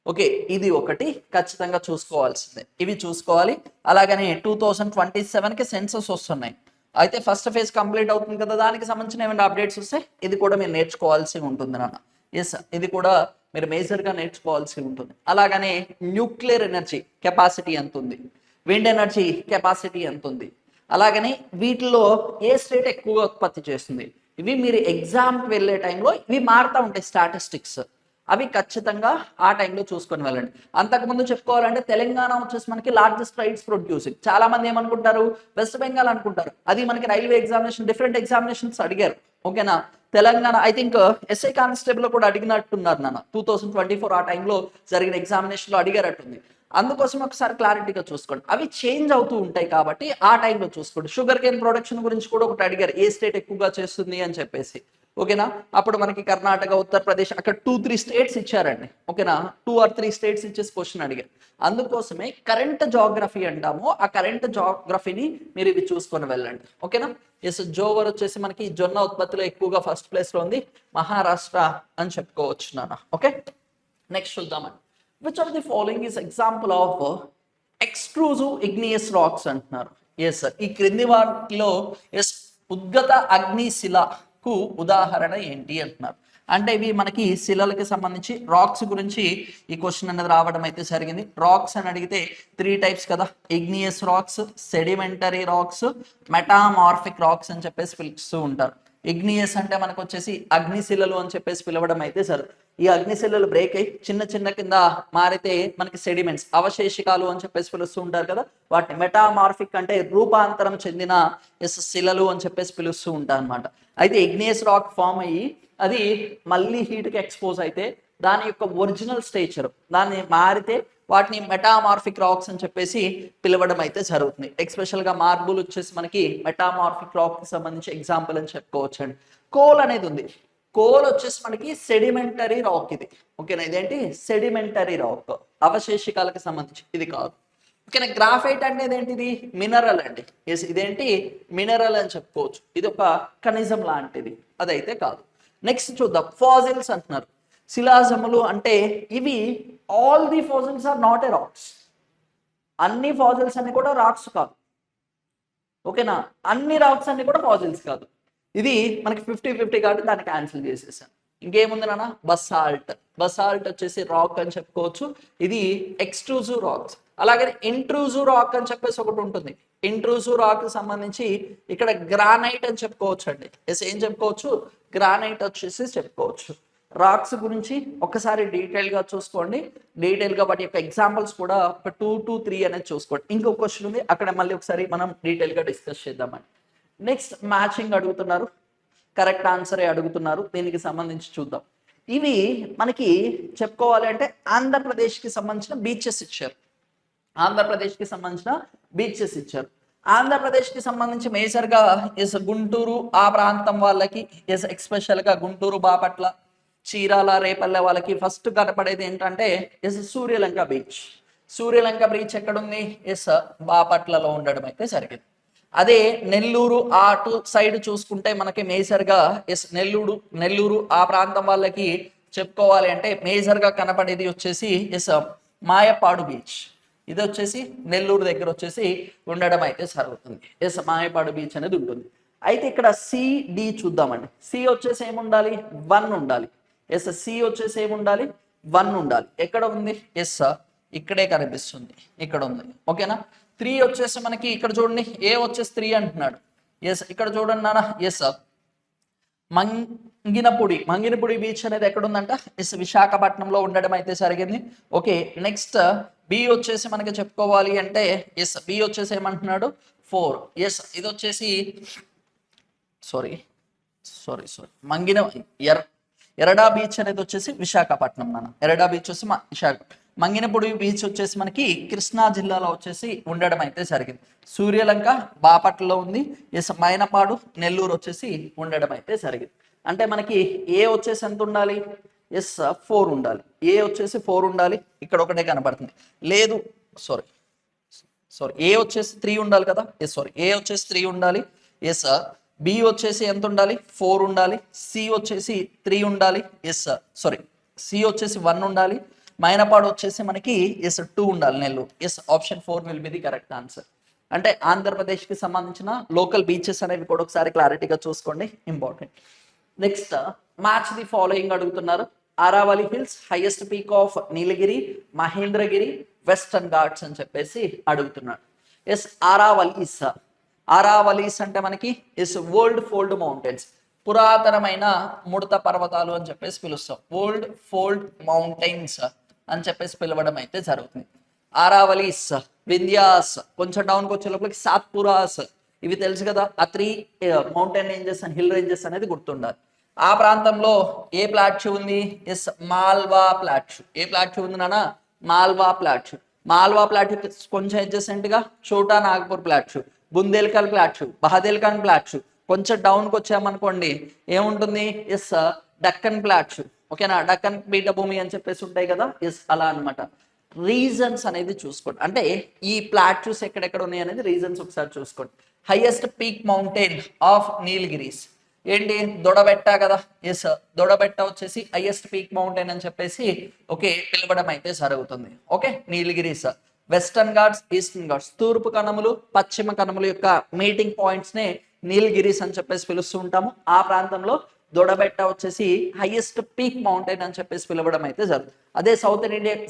ఓకే, ఇది ఒకటి ఖచ్చితంగా చూసుకోవాల్సిందే, ఇవి చూసుకోవాలి. అలాగని 2027కి సెన్సస్ వస్తున్నాయి. అయితే ఫస్ట్ ఫేజ్ కంప్లీట్ అవుతుంది కదా, దానికి సంబంధించిన ఏమైనా అప్డేట్స్ వస్తే ఇది కూడా మీరు నేర్చుకోవాల్సి ఉంటుంది నాన్న. ఎస్, ఇది కూడా మీరు మేజర్గా నేర్చుకోవాల్సి ఉంటుంది. అలాగనే న్యూక్లియర్ ఎనర్జీ కెపాసిటీ ఎంత ఉంది, విండ్ ఎనర్జీ కెపాసిటీ ఎంత ఉంది, అలాగనే వీటిలో ఏ స్టేట్ ఎక్కువగా ఉత్పత్తి చేస్తుంది, ఇవి మీరు ఎగ్జామ్కి వెళ్ళే టైంలో ఇవి మారుతూ ఉంటాయి స్టాటిస్టిక్స్, అవి ఖచ్చితంగా ఆ టైంలో చూసుకొని వెళ్ళండి. అంతకుముందు చెప్పుకోవాలంటే తెలంగాణ వచ్చేసి మనకి లార్జెస్ట్ రైట్స్ ప్రొడ్యూసింగ్, చాలా మంది ఏమనుకుంటారు వెస్ట్ బెంగాల్ అనుకుంటారు. అది మనకి రైల్వే ఎగ్జామినేషన్ డిఫరెంట్ ఎగ్జామినేషన్స్ అడిగారు. ఓకేనా. Telangana I think SI constable కూడా అడిగినట్టున్నారు నాన్న, 2024 ఆ టైంలో జరిగిన ఎగ్జామినేషన్లో అడిగారట్టుంది. అందుకోసం ఒకసారి క్లారిటీగా చూసుకోండి. అవి చేంజ్ అవుతూ ఉంటాయి కాబట్టి ఆ టైంలో చూసుకోండి. షుగర్ కేన్ ప్రొడక్షన్ గురించి కూడా ఒకటి అడిగారు, ఏ స్టేట్ ఎక్కువగా చేస్తుంది అని చెప్పేసి. ఓకేనా. అప్పుడు మనకి కర్ణాటక, ఉత్తరప్రదేశ్ అక్కడ 2-3 స్టేట్స్ ఇచ్చారండి. ఓకేనా, 2 or 3 స్టేట్స్ ఇచ్చేసి క్వశ్చన్ అడిగారు. అందుకోసమే కరెంట్ జాగ్రఫీ అంటాము. ఆ కరెంట్ జాగ్రఫీని మీరు ఇవి చూసుకొని వెళ్ళండి. ఓకేనా. ఎస్, జోవర్ వచ్చేసి మనకి జొన్న ఉత్పత్తిలో ఎక్కువగా ఫస్ట్ ప్లేస్ లో ఉంది, మహారాష్ట్ర అని చెప్పుకోవచ్చు నాన్న. ఓకే, నెక్స్ట్ చూద్దామండి. Which of the following is example of extrusive igneous rocks అంటున్నారు. ఎస్, ఈ క్రింది వాటిలో ఎస్ ఉద్గత అగ్నిశిలకు ఉదాహరణ ఏంటి అంటున్నారు. అంటే ఇవి మనకి శిలలకి సంబంధించి రాక్స్ గురించి ఈ క్వశ్చన్ అనేది రావడం అయితే జరిగింది. రాక్స్ అని అడిగితే 3 టైప్స్ కదా, igneous rocks, sedimentary rocks, metamorphic racks అని చెప్పేసి పిలుస్తూ ఉంటారు. ఇగ్నియస్ అంటే మనకు వచ్చేసి అగ్నిశిలలు అని చెప్పేసి పిలవడం అయితే సరే, ఈ అగ్నిశిలలు బ్రేక్ అయ్యి చిన్న చిన్న కింద మారితే మనకి సెడిమెంట్స్, అవశేషికాలు అని చెప్పేసి పిలుస్తూ ఉంటారు కదా, వాటిని మెటామార్ఫిక్ అంటే రూపాంతరం చెందిన శిలలు అని చెప్పేసి పిలుస్తూ ఉంటారు అనమాట. అయితే ఇగ్నియస్ రాక్ ఫామ్ అయ్యి అది మళ్ళీ హీట్కి ఎక్స్పోజ్ అయితే దాని యొక్క ఒరిజినల్ స్టేచర్ దాన్ని మారితే వాటిని మెటామార్ఫిక్ రాక్స్ అని చెప్పేసి పిలవడం అయితే జరుగుతుంది. ఎక్స్పెషల్గా మార్బుల్ వచ్చేసి మనకి మెటామార్ఫిక్ రాక్కి సంబంధించి ఎగ్జాంపుల్ అని చెప్పుకోవచ్చు అండి. కోల్ అనేది ఉంది, కోల్ వచ్చేసి మనకి సెడిమెంటరీ రాక్ ఇది. ఓకేనా, ఇదేంటి సెడిమెంటరీ రాక్, అవశేషికాలకు సంబంధించి, ఇది కాదు. ఓకేనా. గ్రాఫైట్ అనేది ఏంటిది, మినరల్ అండి. ఎస్, ఇదేంటి మినరల్ అని చెప్పుకోవచ్చు, ఇది ఒక ఖనిజం లాంటిది, అదైతే కాదు. నెక్స్ట్ చూద్దాం, ఫాజిల్స్ అంటున్నారు. శిలాజములు అంటే ఇవి all the fossils are not a rocks. అన్ని ఫాజిల్స్ అన్ని కూడా రాక్స్ కాదు. ఓకేనా, అన్ని రాక్స్ అన్ని కూడా ఫాజిల్స్ కాదు. ఇది మనకి 50-50 కాబట్టి దాన్ని క్యాన్సిల్ చేసేసాను. ఇంకేముంది నాన్న, బసాల్ట్. బసాల్ట్ వచ్చేసి రాక్ అని చెప్పుకోవచ్చు, ఇది ఎక్స్ట్రూజివ్ రాక్స్. అలాగే ఇంట్రూజివ్ రాక్ అని చెప్పేసి ఒకటి ఉంటుంది. ఇంట్రూజివ్ రాక్ సంబంధించి ఇక్కడ గ్రానైట్ అని చెప్పుకోవచ్చు అండి. ఎస్, ఏం చెప్పుకోవచ్చు, గ్రానైట్ వచ్చేసి చెప్పుకోవచ్చు. రాక్స్ గురించి ఒకసారి డీటెయిల్గా చూసుకోండి, డీటెయిల్గా వాటి యొక్క ఎగ్జాంపుల్స్ కూడా ఒక 2 to 3 అనేది చూసుకోండి. ఇంకో క్వశ్చన్ ఉంది అక్కడ, మళ్ళీ ఒకసారి మనం డీటెయిల్గా డిస్కస్ చేద్దామండి. నెక్స్ట్ మ్యాచింగ్ అడుగుతున్నారు, కరెక్ట్ ఆన్సరే అడుగుతున్నారు. దీనికి సంబంధించి చూద్దాం. ఇవి మనకి చెప్పుకోవాలి అంటే ఆంధ్రప్రదేశ్కి సంబంధించిన బీచెస్ ఇచ్చారు. ఆంధ్రప్రదేశ్కి సంబంధించిన బీచెస్ ఇచ్చారు. ఆంధ్రప్రదేశ్కి సంబంధించి మేజర్గా ఎస్ గుంటూరు ఆ ప్రాంతం వాళ్ళకి, ఎస్ ఎక్స్పెషల్గా గుంటూరు, బాపట్ల, చీరాల, రేపల్లె వాళ్ళకి ఫస్ట్ కనపడేది ఏంటంటే yes Suryalanka beach. Suryalanka beach ఎక్కడుంది, ఎస్ బాపట్లలో ఉండడం అయితే జరిగింది. అదే నెల్లూరు అటు సైడ్ చూసుకుంటే మనకి మేజర్గా ఎస్ నెల్లూరు ఆ ప్రాంతం వాళ్ళకి చెప్పుకోవాలి అంటే మేజర్గా కనపడేది వచ్చేసి ఎస్ మాయపాడు బీచ్. ఇది వచ్చేసి నెల్లూరు దగ్గర వచ్చేసి ఉండడం అయితే జరుగుతుంది. ఎస్, మాయపాడు బీచ్ అనేది ఉంటుంది. అయితే ఇక్కడ సిడి చూద్దామండి. సి వచ్చేసి ఏముండాలి, 1 ఉండాలి. ఎస్, సి వచ్చేసి ఏముండాలి, 1 ఉండాలి. ఎక్కడ ఉంది, ఎస్ ఇక్కడే కనిపిస్తుంది, ఇక్కడ ఉంది. ఓకేనా. 3 వచ్చేసి మనకి ఇక్కడ చూడండి, ఏ వచ్చేసి 3 అంటున్నాడు. ఎస్, ఇక్కడ చూడండి నాన్న, ఎస్ మంగినపూడి బీచ్ అనేది ఎక్కడ ఉందంట, ఎస్ విశాఖపట్నంలో ఉండడం అయితే జరిగింది. ఓకే, నెక్స్ట్ బి వచ్చేసి మనకి చెప్పుకోవాలి అంటే ఎస్ బి వచ్చేసి ఏమంటున్నాడు 4. ఎస్, ఇది వచ్చేసి సారీ ఎరడా బీచ్ అనేది వచ్చేసి విశాఖపట్నం నాన్న. ఎరడా బీచ్ వచ్చి విశాఖ. మంగినపూడి బీచ్ వచ్చేసి మనకి కృష్ణా జిల్లాలో వచ్చేసి ఉండడం అయితే జరిగింది. సూర్యలంక బాపట్లలో ఉంది. ఎస్, మైనపాడు నెల్లూరు వచ్చేసి ఉండడం అయితే జరిగింది. అంటే మనకి ఏ వచ్చేసి ఎంత ఉండాలి, ఎస్ 4 ఉండాలి. ఏ వచ్చేసి 4 ఉండాలి, ఇక్కడ ఒకటే కనబడుతుంది. లేదు సారీ ఏ వచ్చేసి 3 ఉండాలి కదా. ఎస్ ఏ వచ్చేసి 3 ఉండాలి. ఎస్, బి వచ్చేసి ఎంత ఉండాలి, 4 ఉండాలి. సి వచ్చేసి 3 ఉండాలి. ఎస్ సి వచ్చేసి 1 ఉండాలి. మైనపాడు వచ్చేసి మనకి ఎస్ 2 ఉండాలి, Nellore. Yes, option 4 will be the correct answer. అంటే ఆంధ్రప్రదేశ్కి సంబంధించిన లోకల్ బీచెస్ అనేవి కూడా ఒకసారి క్లారిటీగా చూసుకోండి, important. Next match the following అడుగుతున్నారు. Aravalli hills, highest peak of Nilgiri, Mahendragiri, Western Ghats అని చెప్పేసి అడుగుతున్నాడు. ఎస్, ఆరావలీస్ అంటే మనకి ఎస్ ఓల్డ్ ఫోల్డ్ మౌంటైన్స్, పురాతనమైన ముడత పర్వతాలు అని చెప్పేసి పిలుస్తాం. ఓల్డ్ ఫోల్డ్ మౌంటైన్స్ అని చెప్పేసి పిలవడం అయితే జరుగుతుంది. ఆరావలీస్, వింధ్యాస్, కొంచెం డౌన్కి వచ్చే లోపలికి సాత్పురాస్, ఇవి తెలుసు కదా, ఆ 3 mountain ranges and hill ranges అనేది గుర్తుండాలి. ఆ ప్రాంతంలో ఏ ప్లాట్యూ ఉంది? Yes, Malwa plateau. ఏ ప్లాట్యూ ఉంది నాన్న? మాల్వా ప్లాట్యూ. మాల్వా ప్లాట్యూ కొంచెం adjacent గా Chota Nagpur plateau, Bundelkhand plateau, Baghelkhand plateau. కొంచెం డౌన్కి వచ్చామనుకోండి ఏముంటుంది? Yes, Deccan plateau. ఓకేనా, డక్కన్ పీఠభూమి అని చెప్పేసి ఉంటాయి కదా, ఎస్ అలా అన్నమాట. రీజన్స్ అనేది చూసుకోండి, అంటే ఈ ప్లాట్యూస్ ఎక్కడెక్కడ ఉన్నాయి అనేది రీజన్స్ ఒకసారి చూసుకోండి. Highest peak mountain of Nilgiris ఏంటి? దొడబెట్ట కదా, ఎస్ దొడబెట్ట వచ్చేసి హైయెస్ట్ పీక్ మౌంటైన్ అని చెప్పేసి ఓకే పిలవడం అయితే జరుగుతుంది. Okay, Nilgiris. Western Ghats, eastern Ghats, తూర్పు కనుమలు పశ్చిమ కనుమల యొక్క మీటింగ్ పాయింట్స్ నే నీలగిరీస్ అని చెప్పేసి పిలుస్తూ ఉంటాము. ఆ ప్రాంతంలో దొడబెట్ట వచ్చేసి హైయెస్ట్ పీక్ మౌంటైన్ అని చెప్పేసి పిలవడం అయితే జరుగుతుంది. అదే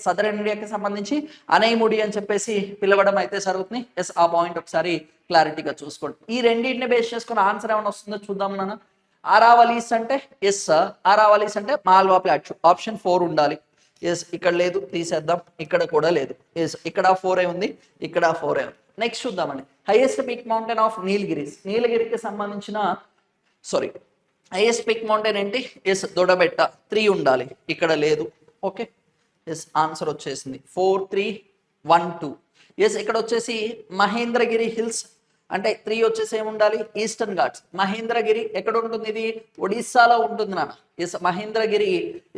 సదరన్ ఇండియాకి సంబంధించి అనైముడి అని చెప్పేసి పిలవడం అయితే జరుగుతుంది. ఎస్, ఆ పాయింట్ ఒకసారి క్లారిటీగా చూసుకోండి. ఈ రెండింటిని బేస్ చేసుకుని ఆన్సర్ ఏమైనా వస్తుందో చూద్దాం నాన్న. ఆరావలీస్ అంటే ఎస్, ఆరావలీస్ అంటే మాల్వా ప్లాట్యూ, ఆప్షన్ 4 ఉండాలి. ఎస్, ఇక్కడ లేదు తీసేద్దాం, ఇక్కడ కూడా లేదు. ఎస్, ఇక్కడ 4 ఉంది, ఇక్కడ 4 ఉంది. నెక్స్ట్ చూద్దామండి, highest peak mountain of Nilgiris. నీలగిరికి సంబంధించిన హైయెస్ట్ పీక్ మౌంటైన్ ఏంటి? ఎస్, దొడబెట్ట 3 ఉండాలి, ఇక్కడ లేదు. ఓకే, ఎస్ ఆన్సర్ వచ్చేసింది 4 3 1 2. ఎస్, ఇక్కడ వచ్చేసి మహేంద్రగిరి హిల్స్ అంటే 3 వచ్చేసి ఏముండాలి? ఈస్టర్న్ ఘాట్స్. మహేంద్రగిరి ఎక్కడ ఉంటుంది? ఇది ఒడిస్సాలో ఉంటుంది నాన్న. ఎస్, మహేంద్రగిరి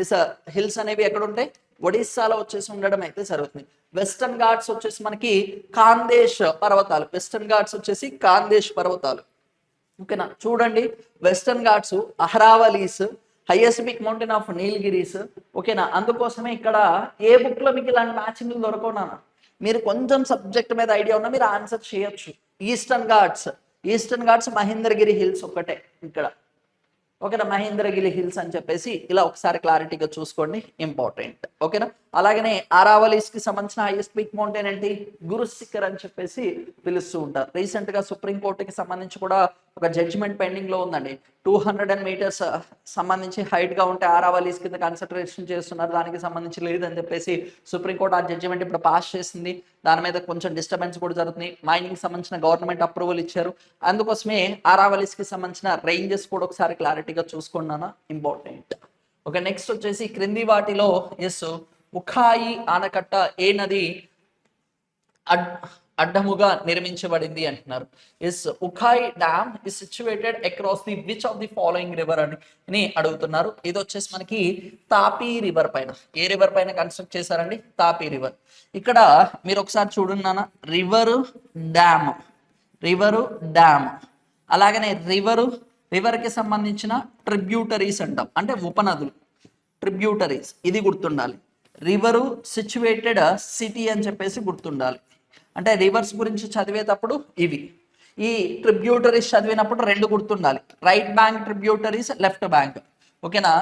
ఎస్ హిల్స్ అనేవి ఎక్కడ ఉంటాయి? ఒడిస్సాలో వచ్చేసి ఉండడం అయితే జరుగుతుంది. వెస్టర్న్ ఘాట్స్ వచ్చేసి మనకి కాందేశ్ పర్వతాలు. వెస్టర్న్ ఘాట్స్ వచ్చేసి కాందేశ్ పర్వతాలు. ఓకేనా, చూడండి Western Ghats, Aravallis, highest peak mountain of Nilgiris. ఓకేనా, అందుకోసమే ఇక్కడ ఏ బుక్ లో మీకు ఇలాంటి మ్యాచింగ్లు దొరకవునా? మీరు కొంచెం సబ్జెక్ట్ మీద ఐడియా ఉన్నా మీరు ఆన్సర్ చేయొచ్చు. ఈస్టర్న్ ఘాట్స్ మహేంద్రగిరి హిల్స్ ఒకటే ఇక్కడ. ఓకేనా, మహేంద్రగిరి హిల్స్ అని చెప్పేసి ఇలా ఒకసారి క్లారిటీగా చూసుకోండి, ఇంపార్టెంట్. ఓకేనా, అలాగనే ఆరావలీస్ కి సంబంధించిన హైయెస్ట్ పీక్ మౌంటైన్ ఏంటి? గురు శిఖర్ అని చెప్పేసి పిలుస్తూ ఉంటారు. రీసెంట్ గా సుప్రీంకోర్టుకి సంబంధించి కూడా ఒక జడ్జిమెంట్ పెండింగ్ లో ఉందండి. 200 meters సంబంధించి హైట్ గా ఉంటే ఆరావలీస్ కింద కన్సిడరేషన్ చేస్తున్నారు, దానికి సంబంధించి లేదని చెప్పేసి సుప్రీంకోర్టు ఆ జడ్జిమెంట్ ఇప్పుడు పాస్ చేసింది. దాని మీద కొంచెం డిస్టర్బెన్స్ కూడా జరుగుతుంది. మైనింగ్ సంబంధించిన గవర్నమెంట్ అప్రూవల్ ఇచ్చారు, అందుకోసమే ఆరావలీస్ కి సంబంధించిన రేంజెస్ కూడా ఒకసారి క్లారిటీగా చూసుకున్నాను, ఇంపార్టెంట్. ఓకే, నెక్స్ట్ వచ్చేసి క్రింది వాటిలో ఎస్ ఉఖాయి ఆనకట్ట ఏ నది అడ్డముగా నిర్మించబడింది అంటున్నారు. Yes, Ukai dam is situated across the which of the following river అని అడుగుతున్నారు. ఇది వచ్చేసి మనకి తాపీ రివర్ పైన. ఏ రివర్ పైన కన్స్ట్రక్ట్ చేశారండి? తాపీ రివర్. ఇక్కడ మీరు ఒకసారి చూడున్నానా, రివరు డ్యామ్, అలాగనే రివర్ కి సంబంధించిన ట్రిబ్యూటరీస్ అంటాం, అంటే ఉపనదులు, ట్రిబ్యూటరీస్. ఇది గుర్తుండాలి. రివరు సిచ్యువేటెడ్ సిటీ అని చెప్పేసి గుర్తుండాలి. అంటే రివర్స్ గురించి చదివేటప్పుడు ఇవి, ఈ ట్రిబ్యూటరీస్ చదివినప్పుడు 2 గుర్తుండాలి. Right bank tributaries, left bank. ఓకేనా,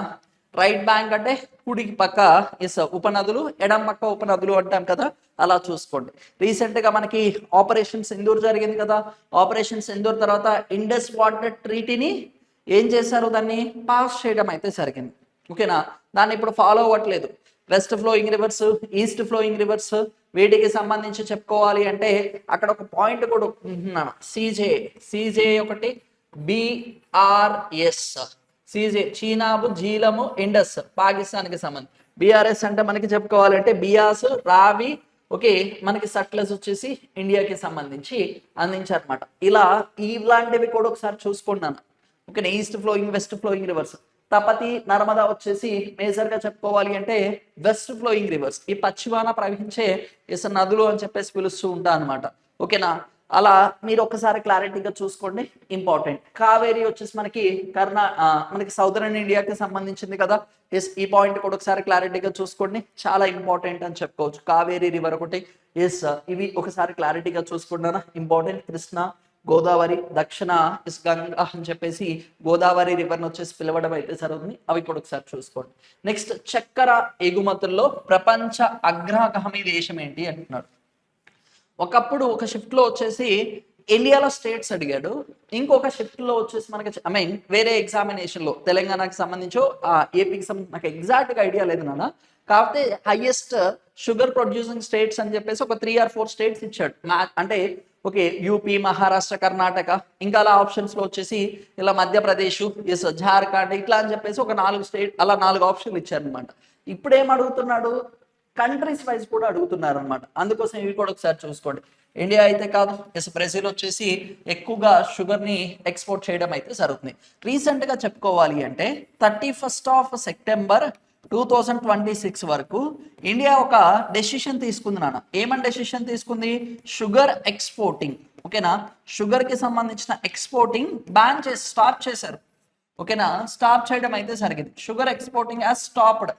రైట్ బ్యాంక్ అంటే కుడికి పక్క ఎస్ ఉపనదులు, ఎడం పక్క ఉపనదులు అంటాం కదా, అలా చూసుకోండి. రీసెంట్ గా మనకి ఆపరేషన్ సింధూర్ జరిగింది కదా, ఆపరేషన్ సింధూర్ తర్వాత ఇండస్ వాటర్ ట్రీటీని ఏం చేశారు? దాన్ని పాస్ చేయడం అయితే జరిగింది. ఓకేనా, దాన్ని ఇప్పుడు ఫాలో అవ్వట్లేదు. West flowing reverse, east flowing reverse, వీటికి సంబంధించి చెప్పుకోవాలి అంటే అక్కడ ఒక పాయింట్ కూడా ఉంటున్నాను, సిజే ఒకటి, బిఆర్ఎస్. సిజే చీనాబు, జీలము, ఇండస్ పాకిస్తాన్కి సంబంధించి. బిఆర్ఎస్ అంటే మనకి చెప్పుకోవాలంటే బియాస్, రావి, ఓకే మనకి సట్లెస్ వచ్చేసి ఇండియాకి సంబంధించి అందించారనమాట. ఇలాంటివి కూడా ఒకసారి చూసుకున్నాను. Okay, east flowing, west flowing reverse. Tapti, Narmada వచ్చేసి మేజర్ గా చెప్పుకోవాలి అంటే వెస్ట్ ఫ్లోయింగ్ రివర్స్, ఈ పశ్చిమాన ప్రవహించే ఎస్ నదులు అని చెప్పేసి పిలుస్తూ ఉంటా అనమాట. ఓకేనా, అలా మీరు ఒకసారి క్లారిటీగా చూసుకోండి, ఇంపార్టెంట్. కావేరి వచ్చేసి మనకి సౌదర్న్ ఇండియాకి సంబంధించింది కదా, ఎస్ ఈ పాయింట్ కూడా ఒకసారి క్లారిటీగా చూసుకోండి, చాలా ఇంపార్టెంట్ అని చెప్పుకోవచ్చు. కావేరి రివర్ ఒకటి, ఎస్ ఇవి ఒకసారి క్లారిటీగా చూసుకున్నానా, ఇంపార్టెంట్. కృష్ణ, గోదావరి, దక్షిణ ఇస్ గంగా అని చెప్పేసి గోదావరి రివర్ని వచ్చేసి పిలవడం అయితే జరుగుతుంది, అవి కూడా ఒకసారి చూసుకోండి. నెక్స్ట్, చక్కెర ఎగుమతుల్లో ప్రపంచ అగ్రగామి దేశం ఏంటి అంటున్నాడు. ఒకప్పుడు ఒక షిఫ్ట్ లో వచ్చేసి ఇండియాలో స్టేట్స్ అడిగాడు, ఇంకొక షిఫ్ట్ లో వచ్చేసి మనకి వేరే ఎగ్జామినేషన్ లో తెలంగాణకి సంబంధించో ఏపీకి సంబంధించి నాకు ఎగ్జాక్ట్ గా ఐడియా లేదు నాన్న, కాకపోతే హైయెస్ట్ షుగర్ ప్రొడ్యూసింగ్ స్టేట్స్ అని చెప్పేసి ఒక 3 or 4 స్టేట్స్ ఇచ్చాడు. అంటే ఓకే, యూపీ, మహారాష్ట్ర, కర్ణాటక, ఇంకా అలా ఆప్షన్స్లో వచ్చేసి ఇలా మధ్యప్రదేశ్, ఎస్ జార్ఖండ్ ఇట్లా అని చెప్పేసి ఒక 4 స్టేట్ అలా 4 ఆప్షన్లు ఇచ్చారనమాట. ఇప్పుడు ఏం అడుగుతున్నాడు, కంట్రీస్ వైజ్ కూడా అడుగుతున్నారు అనమాట. అందుకోసం ఇవి కూడా ఒకసారి చూసుకోండి. ఇండియా అయితే కాదు, ఎస్ బ్రెజిల్ వచ్చేసి ఎక్కువగా షుగర్ని ఎక్స్పోర్ట్ చేయడం అయితే జరుగుతుంది. రీసెంట్గా చెప్పుకోవాలి అంటే 31 సెప్టెంబర్ 2026 వరకు ఇండియా ఒక డెసిషన్ తీసుకుంది నాన్న. ఏమని డెసిషన్ తీసుకుంది, షుగర్ ఎక్స్పోర్టింగ్. ఓకేనా, షుగర్కి సంబంధించిన ఎక్స్పోర్టింగ్ బ్యాన్ చేసి స్టాప్ చేశారు. ఓకేనా, స్టాప్ చేయడం అయితే జరిగింది. Sugar exporting has stopped,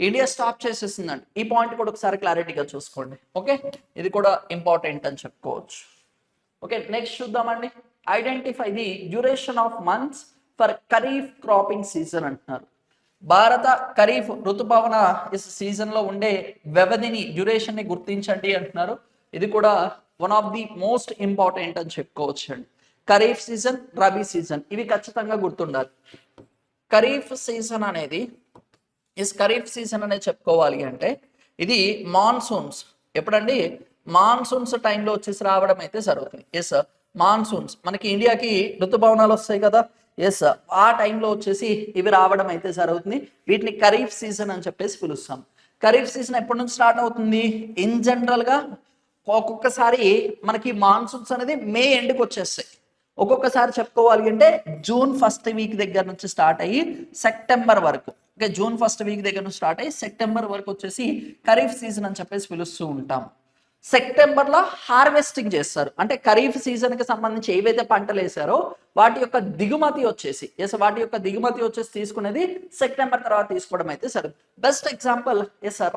India stop చేసేసిందండి. ఈ పాయింట్ కూడా ఒకసారి క్లారిటీగా చూసుకోండి. ఓకే, ఇది కూడా ఇంపార్టెంట్ అని చెప్పుకోవచ్చు. ఓకే, నెక్స్ట్ చూద్దామండి. Identify the duration of months for kharif cropping season అంటున్నారు. భారత ఖరీఫ్ ఋతుపవన సీజన్ లో ఉండే వ్యవధిని, డ్యూరేషన్ ని గుర్తించండి అంటున్నారు. ఇది కూడా one of the most important అని చెప్పుకోవచ్చు అండి. ఖరీఫ్ సీజన్, రబీ సీజన్ ఇవి ఖచ్చితంగా గుర్తుండాలి. ఖరీఫ్ సీజన్ అనేది ఖరీఫ్ సీజన్ అనేది చెప్పుకోవాలి అంటే ఇది మాన్సూన్స్. ఎప్పుడండి, మాన్సూన్స్ టైంలో వచ్చేసి రావడం అయితే జరుగుతుంది. ఎస్, మాన్సూన్స్ మనకి ఇండియాకి ఋతుపవనాలు వస్తాయి కదా, ఎస్ ఆ టైంలో వచ్చేసి ఇవి రావడం అయితే జరుగుతుంది. వీటిని ఖరీఫ్ సీజన్ అని చెప్పేసి పిలుస్తాం. ఖరీఫ్ సీజన్ ఎప్పటి నుంచి స్టార్ట్ అవుతుంది, ఇన్ జనరల్గా ఒక్కొక్కసారి మనకి మాన్సూన్స్ అనేది మే ఎండ్కి వచ్చేస్తాయి. ఒక్కొక్కసారి చెప్పుకోవాలి అంటే జూన్ ఫస్ట్ వీక్ దగ్గర నుంచి స్టార్ట్ అయ్యి సెప్టెంబర్ వరకు. ఓకే, జూన్ ఫస్ట్ వీక్ దగ్గర నుంచి స్టార్ట్ అయ్యి సెప్టెంబర్ వరకు వచ్చేసి ఖరీఫ్ సీజన్ అని చెప్పేసి పిలుస్తూ ఉంటాం. సెప్టెంబర్లో హార్వెస్టింగ్ చేస్తారు. అంటే ఖరీఫ్ సీజన్కి సంబంధించి ఏవైతే పంటలు వేసారో వాటి యొక్క దిగుమతి వచ్చేసి వాటి యొక్క దిగుమతి వచ్చేసి తీసుకునేది సెప్టెంబర్ తర్వాత తీసుకోవడం అయితే సరే. బెస్ట్ ఎగ్జాంపుల్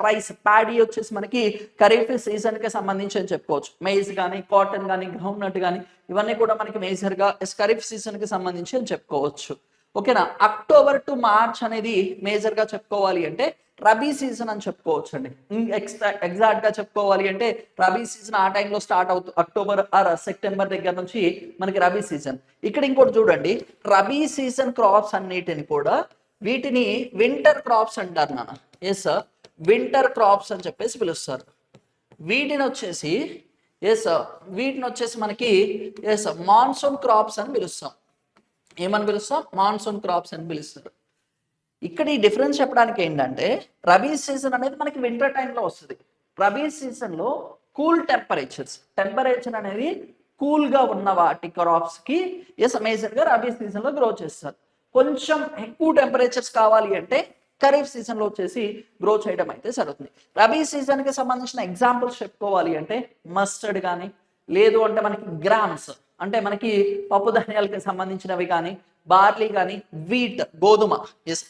రైస్, ప్యాడీ వచ్చేసి మనకి ఖరీఫ్ సీజన్కి సంబంధించి అని చెప్పుకోవచ్చు. మెయిజ్ కానీ, కాటన్ కానీ, గ్రౌండ్ నట్ కానీ ఇవన్నీ కూడా మనకి మేజర్గా ఖరీఫ్ సీజన్కి సంబంధించి అని చెప్పుకోవచ్చు. ఓకేనా, అక్టోబర్ టు మార్చ్ అనేది మేజర్గా చెప్పుకోవాలి అంటే రబీ సీజన్ అని చెప్పుకోవచ్చు అండి. ఎగ్జాక్ట్ గా చెప్పుకోవాలి అంటే రబీ సీజన్ ఆ టైంలో స్టార్ట్ అవుతుంది. అక్టోబర్ ఆర్ సెప్టెంబర్ దగ్గర నుంచి మనకి రబీ సీజన్. ఇక్కడ ఇంకోటి చూడండి, రబీ సీజన్ క్రాప్స్ అన్నిటిని కూడా వీటిని వింటర్ క్రాప్స్ అంటారు నాన్న. ఎస్, వింటర్ క్రాప్స్ అని చెప్పేసి పిలుస్తారు. వీటిని వచ్చేసి మనకి మాన్సూన్ క్రాప్స్ అని పిలుస్తాం. ఏమని పిలుస్తాం, మాన్సూన్ క్రాప్స్ అని పిలుస్తారు. ఇక్కడ ఈ డిఫరెన్స్ చెప్పడానికి ఏంటంటే రబీ సీజన్ అనేది మనకి వింటర్ టైంలో వస్తుంది. రబీ సీజన్లో కూల్ టెంపరేచర్ అనేది కూల్గా ఉన్న వాటి క్రాప్స్కి మేజర్గా రబీ సీజన్లో గ్రో చేస్తారు. కొంచెం ఎక్కువ టెంపరేచర్స్ కావాలి అంటే ఖరీఫ్ సీజన్లో వచ్చేసి గ్రో చేయడం అయితే జరుగుతుంది. రబీ సీజన్కి సంబంధించిన ఎగ్జాంపుల్స్ చెప్పుకోవాలి అంటే మస్టర్డ్ కానీ, లేదు అంటే మనకి గ్రామ్స్ అంటే మనకి పప్పు ధాన్యాలకి సంబంధించినవి కానీ, బార్లీ కానీ, వీట్ గోధుమ.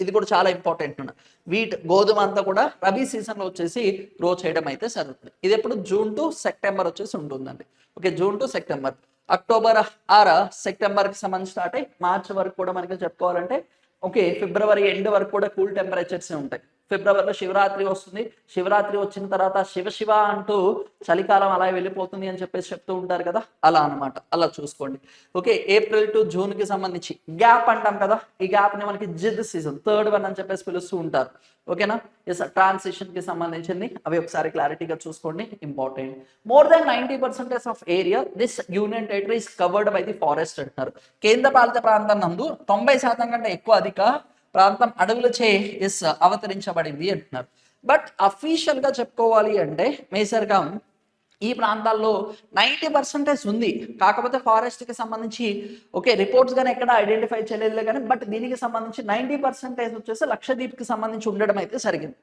ఇది కూడా చాలా ఇంపార్టెంట్. వీట్ గోధుమ అంతా కూడా రబీ సీజన్లో వచ్చేసి గ్రో చేయడం అయితే జరుగుతుంది. ఇది ఎప్పుడు జూన్ టు సెప్టెంబర్ వచ్చేసి ఉంటుందండి. Okay, June to September. October or సెప్టెంబర్కి సంబంధించి స్టార్ట్ అయ్యి మార్చ్ వరకు కూడా మనకి చెప్పుకోవాలంటే ఓకే ఫిబ్రవరి ఎండ్ వరకు కూడా కూల్ టెంపరేచర్స్ ఉంటాయి. ఫిబ్రవరిలో శివరాత్రి వస్తుంది. శివరాత్రి వచ్చిన తర్వాత శివ అంటూ చలికాలం అలా వెళ్ళిపోతుంది అని చెప్పేసి చెప్తూ ఉంటారు కదా, అలా అనమాట. అలా చూసుకోండి. ఓకే, ఏప్రిల్ టు జూన్ కి సంబంధించి గ్యాప్ అంటాం కదా, ఈ గ్యాప్ ని మనకి జిద్ సీజన్, థర్డ్ వన్ అని చెప్పేసి పిలుస్తూ ఉంటారు. ఓకేనా, ఎస్ ట్రాన్సిషన్ కి సంబంధించింది అవి ఒకసారి క్లారిటీగా చూసుకోండి, important. More than 90% of area this union territory is covered by the forest అంటున్నారు. కేంద్ర పాలిత ప్రాంతం నందు 90% కంటే ఎక్కువ అధిక ప్రాంతం అడవులచే అవతరించబడింది అంటున్నారు. బట్ అఫీషియల్ గా చెప్పుకోవాలి అంటే మేజర్గా ఈ ప్రాంతాల్లో 90% ఉంది. కాకపోతే ఫారెస్ట్ కి సంబంధించి ఓకే రిపోర్ట్స్ కానీ ఎక్కడ ఐడెంటిఫై చేయలేదు కానీ, బట్ దీనికి సంబంధించి 90% వచ్చేసి లక్షద్వీప్ కి సంబంధించి ఉండడం అయితే జరిగింది.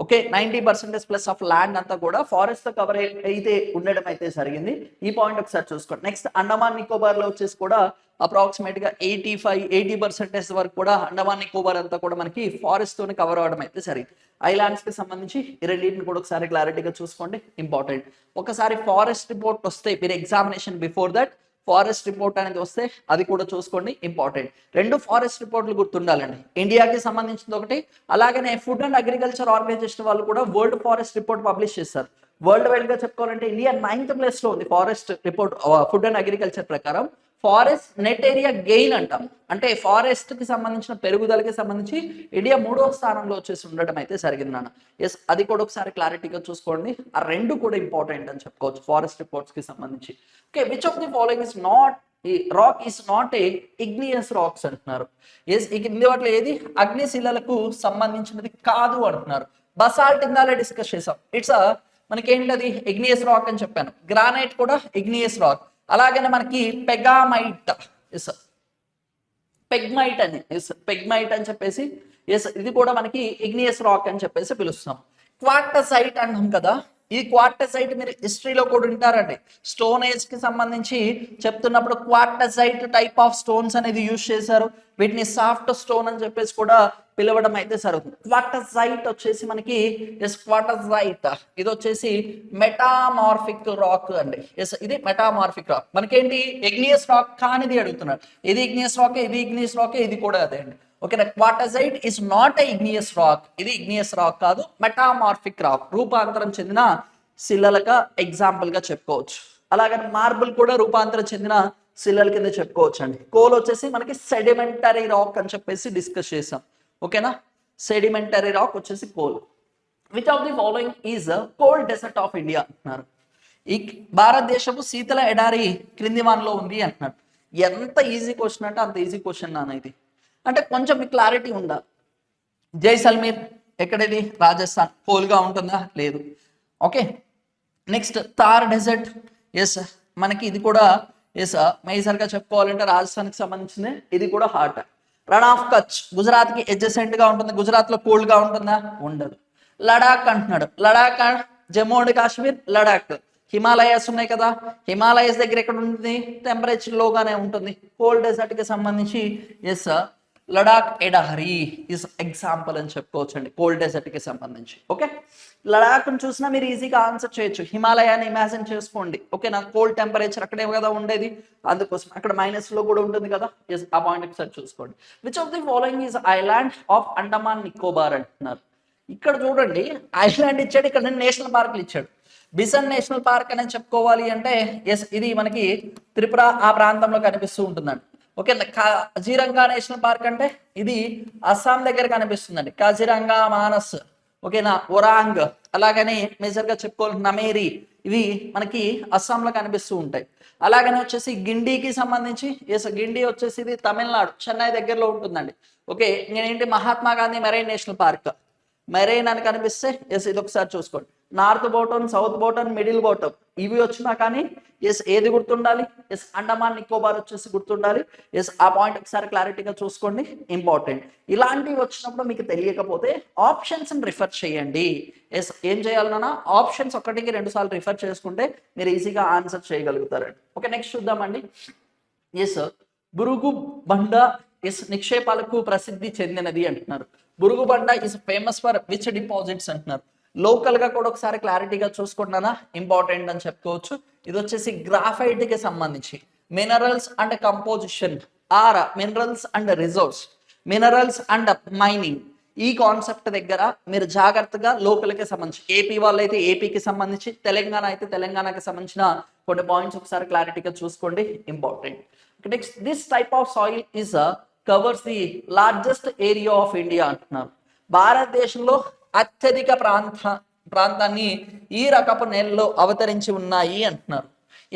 ఓకే, 90% ప్లస్ ఆఫ్ ల్యాండ్ అంతా కూడా ఫారెస్ట్ తో కవర్ అయితే ఉండడం అయితే జరిగింది. ఈ పాయింట్ ఒకసారి చూసుకోండి. నెక్స్ట్ అండమాన్ నికోబార్ లో వచ్చేసి కూడా అప్రాక్సిమేట్ గా 85-80% వరకు కూడా అండమాన్ నికోబార్ అంతా కూడా మనకి ఫారెస్ట్ తోనే కవర్ అవడం అయితే జరిగింది. ఐలాండ్స్ కి సంబంధించి ఈ రెండింటిని కూడా ఒకసారి క్లారిటీగా చూసుకోండి, ఇంపార్టెంట్. ఒకసారి ఫారెస్ట్ రిపోర్ట్ వస్తే మీరు examination before that forest report అనేది వస్తే అది కూడా చూసుకోండి, ఇంపార్టెంట్. 2 ఫారెస్ట్ రిపోర్ట్లు గుర్తుండాలండి. ఇండియాకి సంబంధించింది ఒకటి, అలాగనే ఫుడ్ అండ్ అగ్రికల్చర్ ఆర్గనైజేషన్ వాళ్ళు కూడా వరల్డ్ ఫారెస్ట్ రిపోర్ట్ పబ్లిష్ చేస్తారు. వరల్డ్ వైడ్ గా చెప్పుకోవాలంటే ఇండియా 9th ప్లేస్ లో ఉంది forest report food and agriculture ప్రకారం. ఫారెస్ట్ నెట్ ఏరియా గెయిన్ అంటాం, అంటే ఫారెస్ట్ కి సంబంధించిన పెరుగుదలకి సంబంధించి ఇండియా 3వ స్థానంలో వచ్చేసి ఉండడం అయితే జరిగింది నాన్న. ఎస్, అది కూడా ఒకసారి క్లారిటీగా చూసుకోండి. ఆ రెండు కూడా ఇంపార్టెంట్ అని చెప్పుకోవచ్చు ఫారెస్ట్ రిపోర్ట్స్ కి సంబంధించి. Okay, which of the following is not rock is not a igneous rocks అంటున్నారు. ఎస్, ఈ కింది వాటిలో ఏది అగ్నిశిలలకు సంబంధించినది కాదు అంటున్నారు. బసాల్ట్ ఇందాలే డిస్కస్ చేసాం, ఇట్స్ మనకేంటది ఇగ్నియస్ రాక్ అని చెప్పాను. గ్రానైట్ కూడా ఇగ్నియస్ రాక్. అలాగనే మనకి పెగామైట్, ఎస్ పెగ్మైట్ అని, ఎస్ పెగ్మైట్ అని చెప్పేసి, ఎస్ ఇది కూడా మనకి ఇగ్నియస్ రాక్ అని చెప్పేసి పిలుస్తాం. క్వార్టసైట్ అంటాం కదా, ఈ క్వార్టసైట్ మీరు హిస్టరీలో కూడా ఉంటారండి. స్టోన్ ఏజ్ కి సంబంధించి చెప్తున్నప్పుడు క్వార్టసైట్ టైప్ ఆఫ్ స్టోన్స్ అనేది యూజ్ చేశారు. వీటిని సాఫ్ట్ స్టోన్ అని చెప్పేసి కూడా పిలవడం అయితే జరుగుతుంది. క్వార్టసైట్ వచ్చేసి మనకి ఎస్ క్వార్టసైట్ ఇది వచ్చేసి మెటామార్ఫిక్ రాక్ అండి. ఎస్ ఇది మెటామార్ఫిక్ రాక్. మనకేంటి ఇగ్నియస్ రాక్ కానిది అడుగుతున్నారు. ఇది ఇగ్నియస్ రాక్, ఇది ఇగ్నియస్ రాక్, ఇది కూడా అదే అండి. ఓకేనా, quartzite is not a igneous rock, ఇది ఇగ్నియస్ రాక్ కాదు, మెటామార్ఫిక్ రాక్, రూపాంతరం చెందిన శిలలుగా ఎగ్జాంపుల్ గా చెప్పుకోవచ్చు. అలాగని మార్బుల్ కూడా రూపాంతరం చెందిన శిలల కింద చెప్పుకోవచ్చు అండి. కోల్ వచ్చేసి మనకి సెడిమెంటరీ రాక్ అని చెప్పేసి డిస్కస్ చేసాం. ఓకేనా, సెడిమెంటరీ రాక్ వచ్చేసి coal. Which of the following is cold desert of India అంటున్నారు. ఈ భారతదేశపు శీతల ఎడారి క్రింది వానలో ఉంది అంటున్నారు. ఎంత ఈజీ క్వశ్చన్ అంటే అంత ఈజీ క్వశ్చన్ నాన్న ఇది. అంటే కొంచెం మీకు క్లారిటీ ఉండాలి. జైసల్మీర్ ఎక్కడది, రాజస్థాన్, కోల్గా ఉంటుందా, లేదు. Okay, next Thar desert, yes మనకి ఇది కూడా ఎస్ మేజర్గా చెప్పుకోవాలంటే రాజస్థాన్కి సంబంధించింది, ఇది కూడా హాట్. రన్ ఆఫ్ కచ్ గుజరాత్కి ఎడ్జసెంట్ గా ఉంటుంది, గుజరాత్లో కోల్డ్ గా ఉంటుందా, ఉండదు. లడాక్ అంటున్నాడు, లడాక్ జమ్మూ అండ్ కాశ్మీర్, లడాక్ హిమాలయాస్ ఉన్నాయి కదా, హిమాలయస్ దగ్గర ఎక్కడ ఉంటుంది, టెంపరేచర్ లోగానే ఉంటుంది. కోల్డ్ డెజర్ట్ కి సంబంధించి ఎస్ లడాక్ ఎడారి ఇస్ ఎగ్జాంపుల్ అని చెప్పుకోవచ్చు అండి కోల్డ్ డెజర్ట్ కి సంబంధించి. ఓకే, లడాక్ చూసినా మీరు ఈజీగా ఆన్సర్ చేయొచ్చు. హిమాలయాన్ని ఇమాజిన్ చేసుకోండి. ఓకే, నాకు కోల్డ్ టెంపరేచర్ అక్కడే కదా ఉండేది, అందుకోసం అక్కడ మైనస్ లో కూడా ఉంటుంది కదా. ఎస్, ఆ పాయింట్ ఒకసారి చూసుకోండి. Which of the following is island of Andaman Nicobar అంటున్నారు. ఇక్కడ చూడండి, ఐలాండ్ ఇచ్చాడు, ఇక్కడ నేషనల్ పార్క్లు ఇచ్చాడు. బిసన్ నేషనల్ పార్క్ అనేది చెప్పుకోవాలి అంటే ఎస్ ఇది మనకి త్రిపుర ఆ ప్రాంతంలో కనిపిస్తూ ఉంటుందండి. ఓకే, కాజీరంగా నేషనల్ పార్క్ అంటే ఇది అస్సాం దగ్గర కనిపిస్తుందండి. కాజీరంగా, మానస్, ఓకేనా, ఒరాంగ్, అలాగనే మేజర్గా చెప్పుకోవాలి నమేరి, ఇవి మనకి అస్సాంలో కనిపిస్తూ ఉంటాయి. అలాగనే వచ్చేసి గిండికి సంబంధించి ఎస్ గిండి వచ్చేసి ఇది తమిళనాడు చెన్నై దగ్గరలో ఉంటుందండి. ఓకే, నేనేంటి Mahatma Gandhi marine national park, marine అని కనిపిస్తే ఎస్ ఇది ఒకసారి చూసుకోండి. నార్త్ బోటన్, సౌత్ బోటన్, మిడిల్ బోటన్ ఇవి వచ్చినా కానీ ఎస్ ఏది గుర్తుండాలి, ఎస్ అండమాన్ నికోబార్ వచ్చేసి గుర్తుండాలి. ఎస్ ఆ పాయింట్ ఒకసారి క్లారిటీగా చూసుకోండి, ఇంపార్టెంట్. ఇలాంటివి వచ్చినప్పుడు మీకు తెలియకపోతే ఆప్షన్స్ రిఫర్ చేయండి. ఎస్ ఏం చేయాలన్నా ఆప్షన్స్ 1కి 2 సార్లు రిఫర్ చేసుకుంటే మీరు ఈజీగా ఆన్సర్ చేయగలుగుతారండి. ఓకే, నెక్స్ట్ చూద్దామండి. ఎస్ బురుగు బండ ఎస్ నిక్షేపాలకు ప్రసిద్ధి చెందినది అంటున్నారు. బురుగు బండ is famous for which deposits అంటున్నారు. లోకల్ గా కూడా ఒకసారి క్లారిటీగా చూసుకుంటున్నా ఇంపార్టెంట్ అని చెప్పుకోవచ్చు. ఇది వచ్చేసి గ్రాఫైట్ కి సంబంధించి minerals and composition or minerals and reserves, minerals and mining, ఈ కాన్సెప్ట్ దగ్గర మీరు జాగ్రత్తగా లోకల్కి సంబంధించి ఏపీ వాళ్ళైతే ఏపీకి సంబంధించి, తెలంగాణ అయితే తెలంగాణకి సంబంధించిన కొన్ని పాయింట్స్ ఒకసారి క్లారిటీగా చూసుకోండి, important. Next this type of soil is covers the largest area of India అంటున్నారు. భారతదేశంలో అత్యధిక ప్రాంతాన్ని ఈ రకపు నేలలో అవతరించి ఉన్నాయి అంటున్నారు.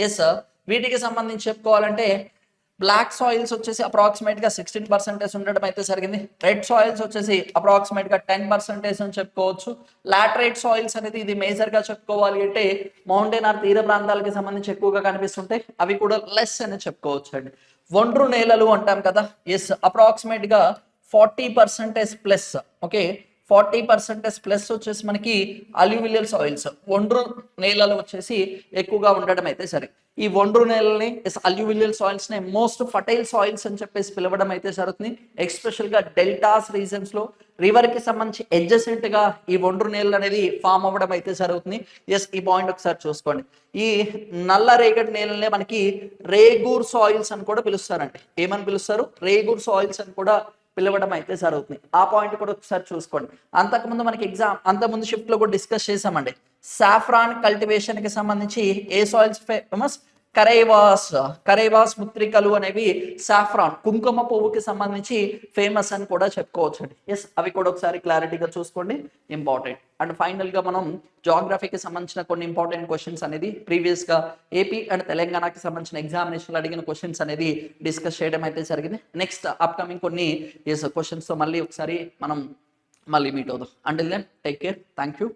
ఎస్ వీటికి సంబంధించి చెప్పుకోవాలంటే బ్లాక్ సాయిల్స్ వచ్చేసి అప్రాక్సిమేట్ గా 16% ఉండడం అయితే జరిగింది. రెడ్ సాయిల్స్ వచ్చేసి అప్రాక్సిమేట్ గా 10% అని చెప్పుకోవచ్చు. లాటరైట్ సాయిల్స్ అనేది ఇది మేజర్ గా చెప్పుకోవాలి అంటే మౌంటైన్ ఆర్ తీర ప్రాంతాలకి సంబంధించి ఎక్కువగా కనిపిస్తుంటాయి, అవి కూడా లెస్ అని చెప్పుకోవచ్చు అండి. ఒండ్రు నేలలు అంటాం కదా, ఎస్ అప్రాక్సిమేట్ గా 40% ప్లస్. ఓకే, 40% ప్లస్ వచ్చేసి మనకి అల్యూవిలియల్ సాయిల్స్, ఒండ్రు నేలలు వచ్చేసి ఎక్కువగా ఉండడం అయితే సరే. ఈ ఒండ్రు నేలని అల్యూవిలియల్ సాయిల్స్ ని మోస్ట్ ఫర్టైల్ సాయిల్స్ అని చెప్పేసి పిలవడం అయితే జరుగుతుంది. ఎస్పెషల్ గా డెల్టాస్ రీజన్స్ లో రివర్ కి సంబంధించి ఎడ్జసెంట్ గా ఈ ఒండ్రు నేలలు అనేది ఫామ్ అవ్వడం అయితే జరుగుతుంది. ఎస్ ఈ పాయింట్ ఒకసారి చూసుకోండి. ఈ నల్ల రేగడి నేలనే మనకి రేగూర్ సాయిల్స్ అని కూడా పిలుస్తారండి. ఏమని పిలుస్తారు, రేగూర్ సాయిల్స్ అని కూడా పిలవడం అయితే జరుగుతుంది. ఆ పాయింట్ కూడా ఒకసారి చూసుకోండి. అంతకుముందు మనకి అంతకుముందు షిఫ్ట్ లో కూడా డిస్కస్ చేసామండి. సాఫ్రాన్ కల్టివేషన్ కి సంబంధించి ఏ సాయిల్స్ ఫేమస్, కరైవాస్ ముత్రికలు అనేవి సాఫ్రాన్ కుంకుమ పువ్వుకి సంబంధించి ఫేమస్ అని కూడా చెప్పుకోవచ్చు అండి. ఎస్, అవి కూడా ఒకసారి క్లారిటీగా చూసుకోండి, ఇంపార్టెంట్. అండ్ ఫైనల్గా మనం జాగ్రఫీకి సంబంధించిన కొన్ని ఇంపార్టెంట్ క్వశ్చన్స్ అనేది ప్రీవియస్గా ఏపీ అండ్ తెలంగాణకి సంబంధించిన ఎగ్జామినేషన్లో అడిగిన క్వశ్చన్స్ అనేది డిస్కస్ చేయడం అయితే జరిగింది. నెక్స్ట్ అప్కమింగ్ కొన్ని క్వశ్చన్స్తో మళ్ళీ ఒకసారి మనం మళ్ళీ మీట్ అవుదాం. Until then take care, thank you,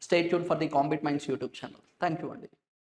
stay tune for the compete minds YouTube channel. Thank you అండి.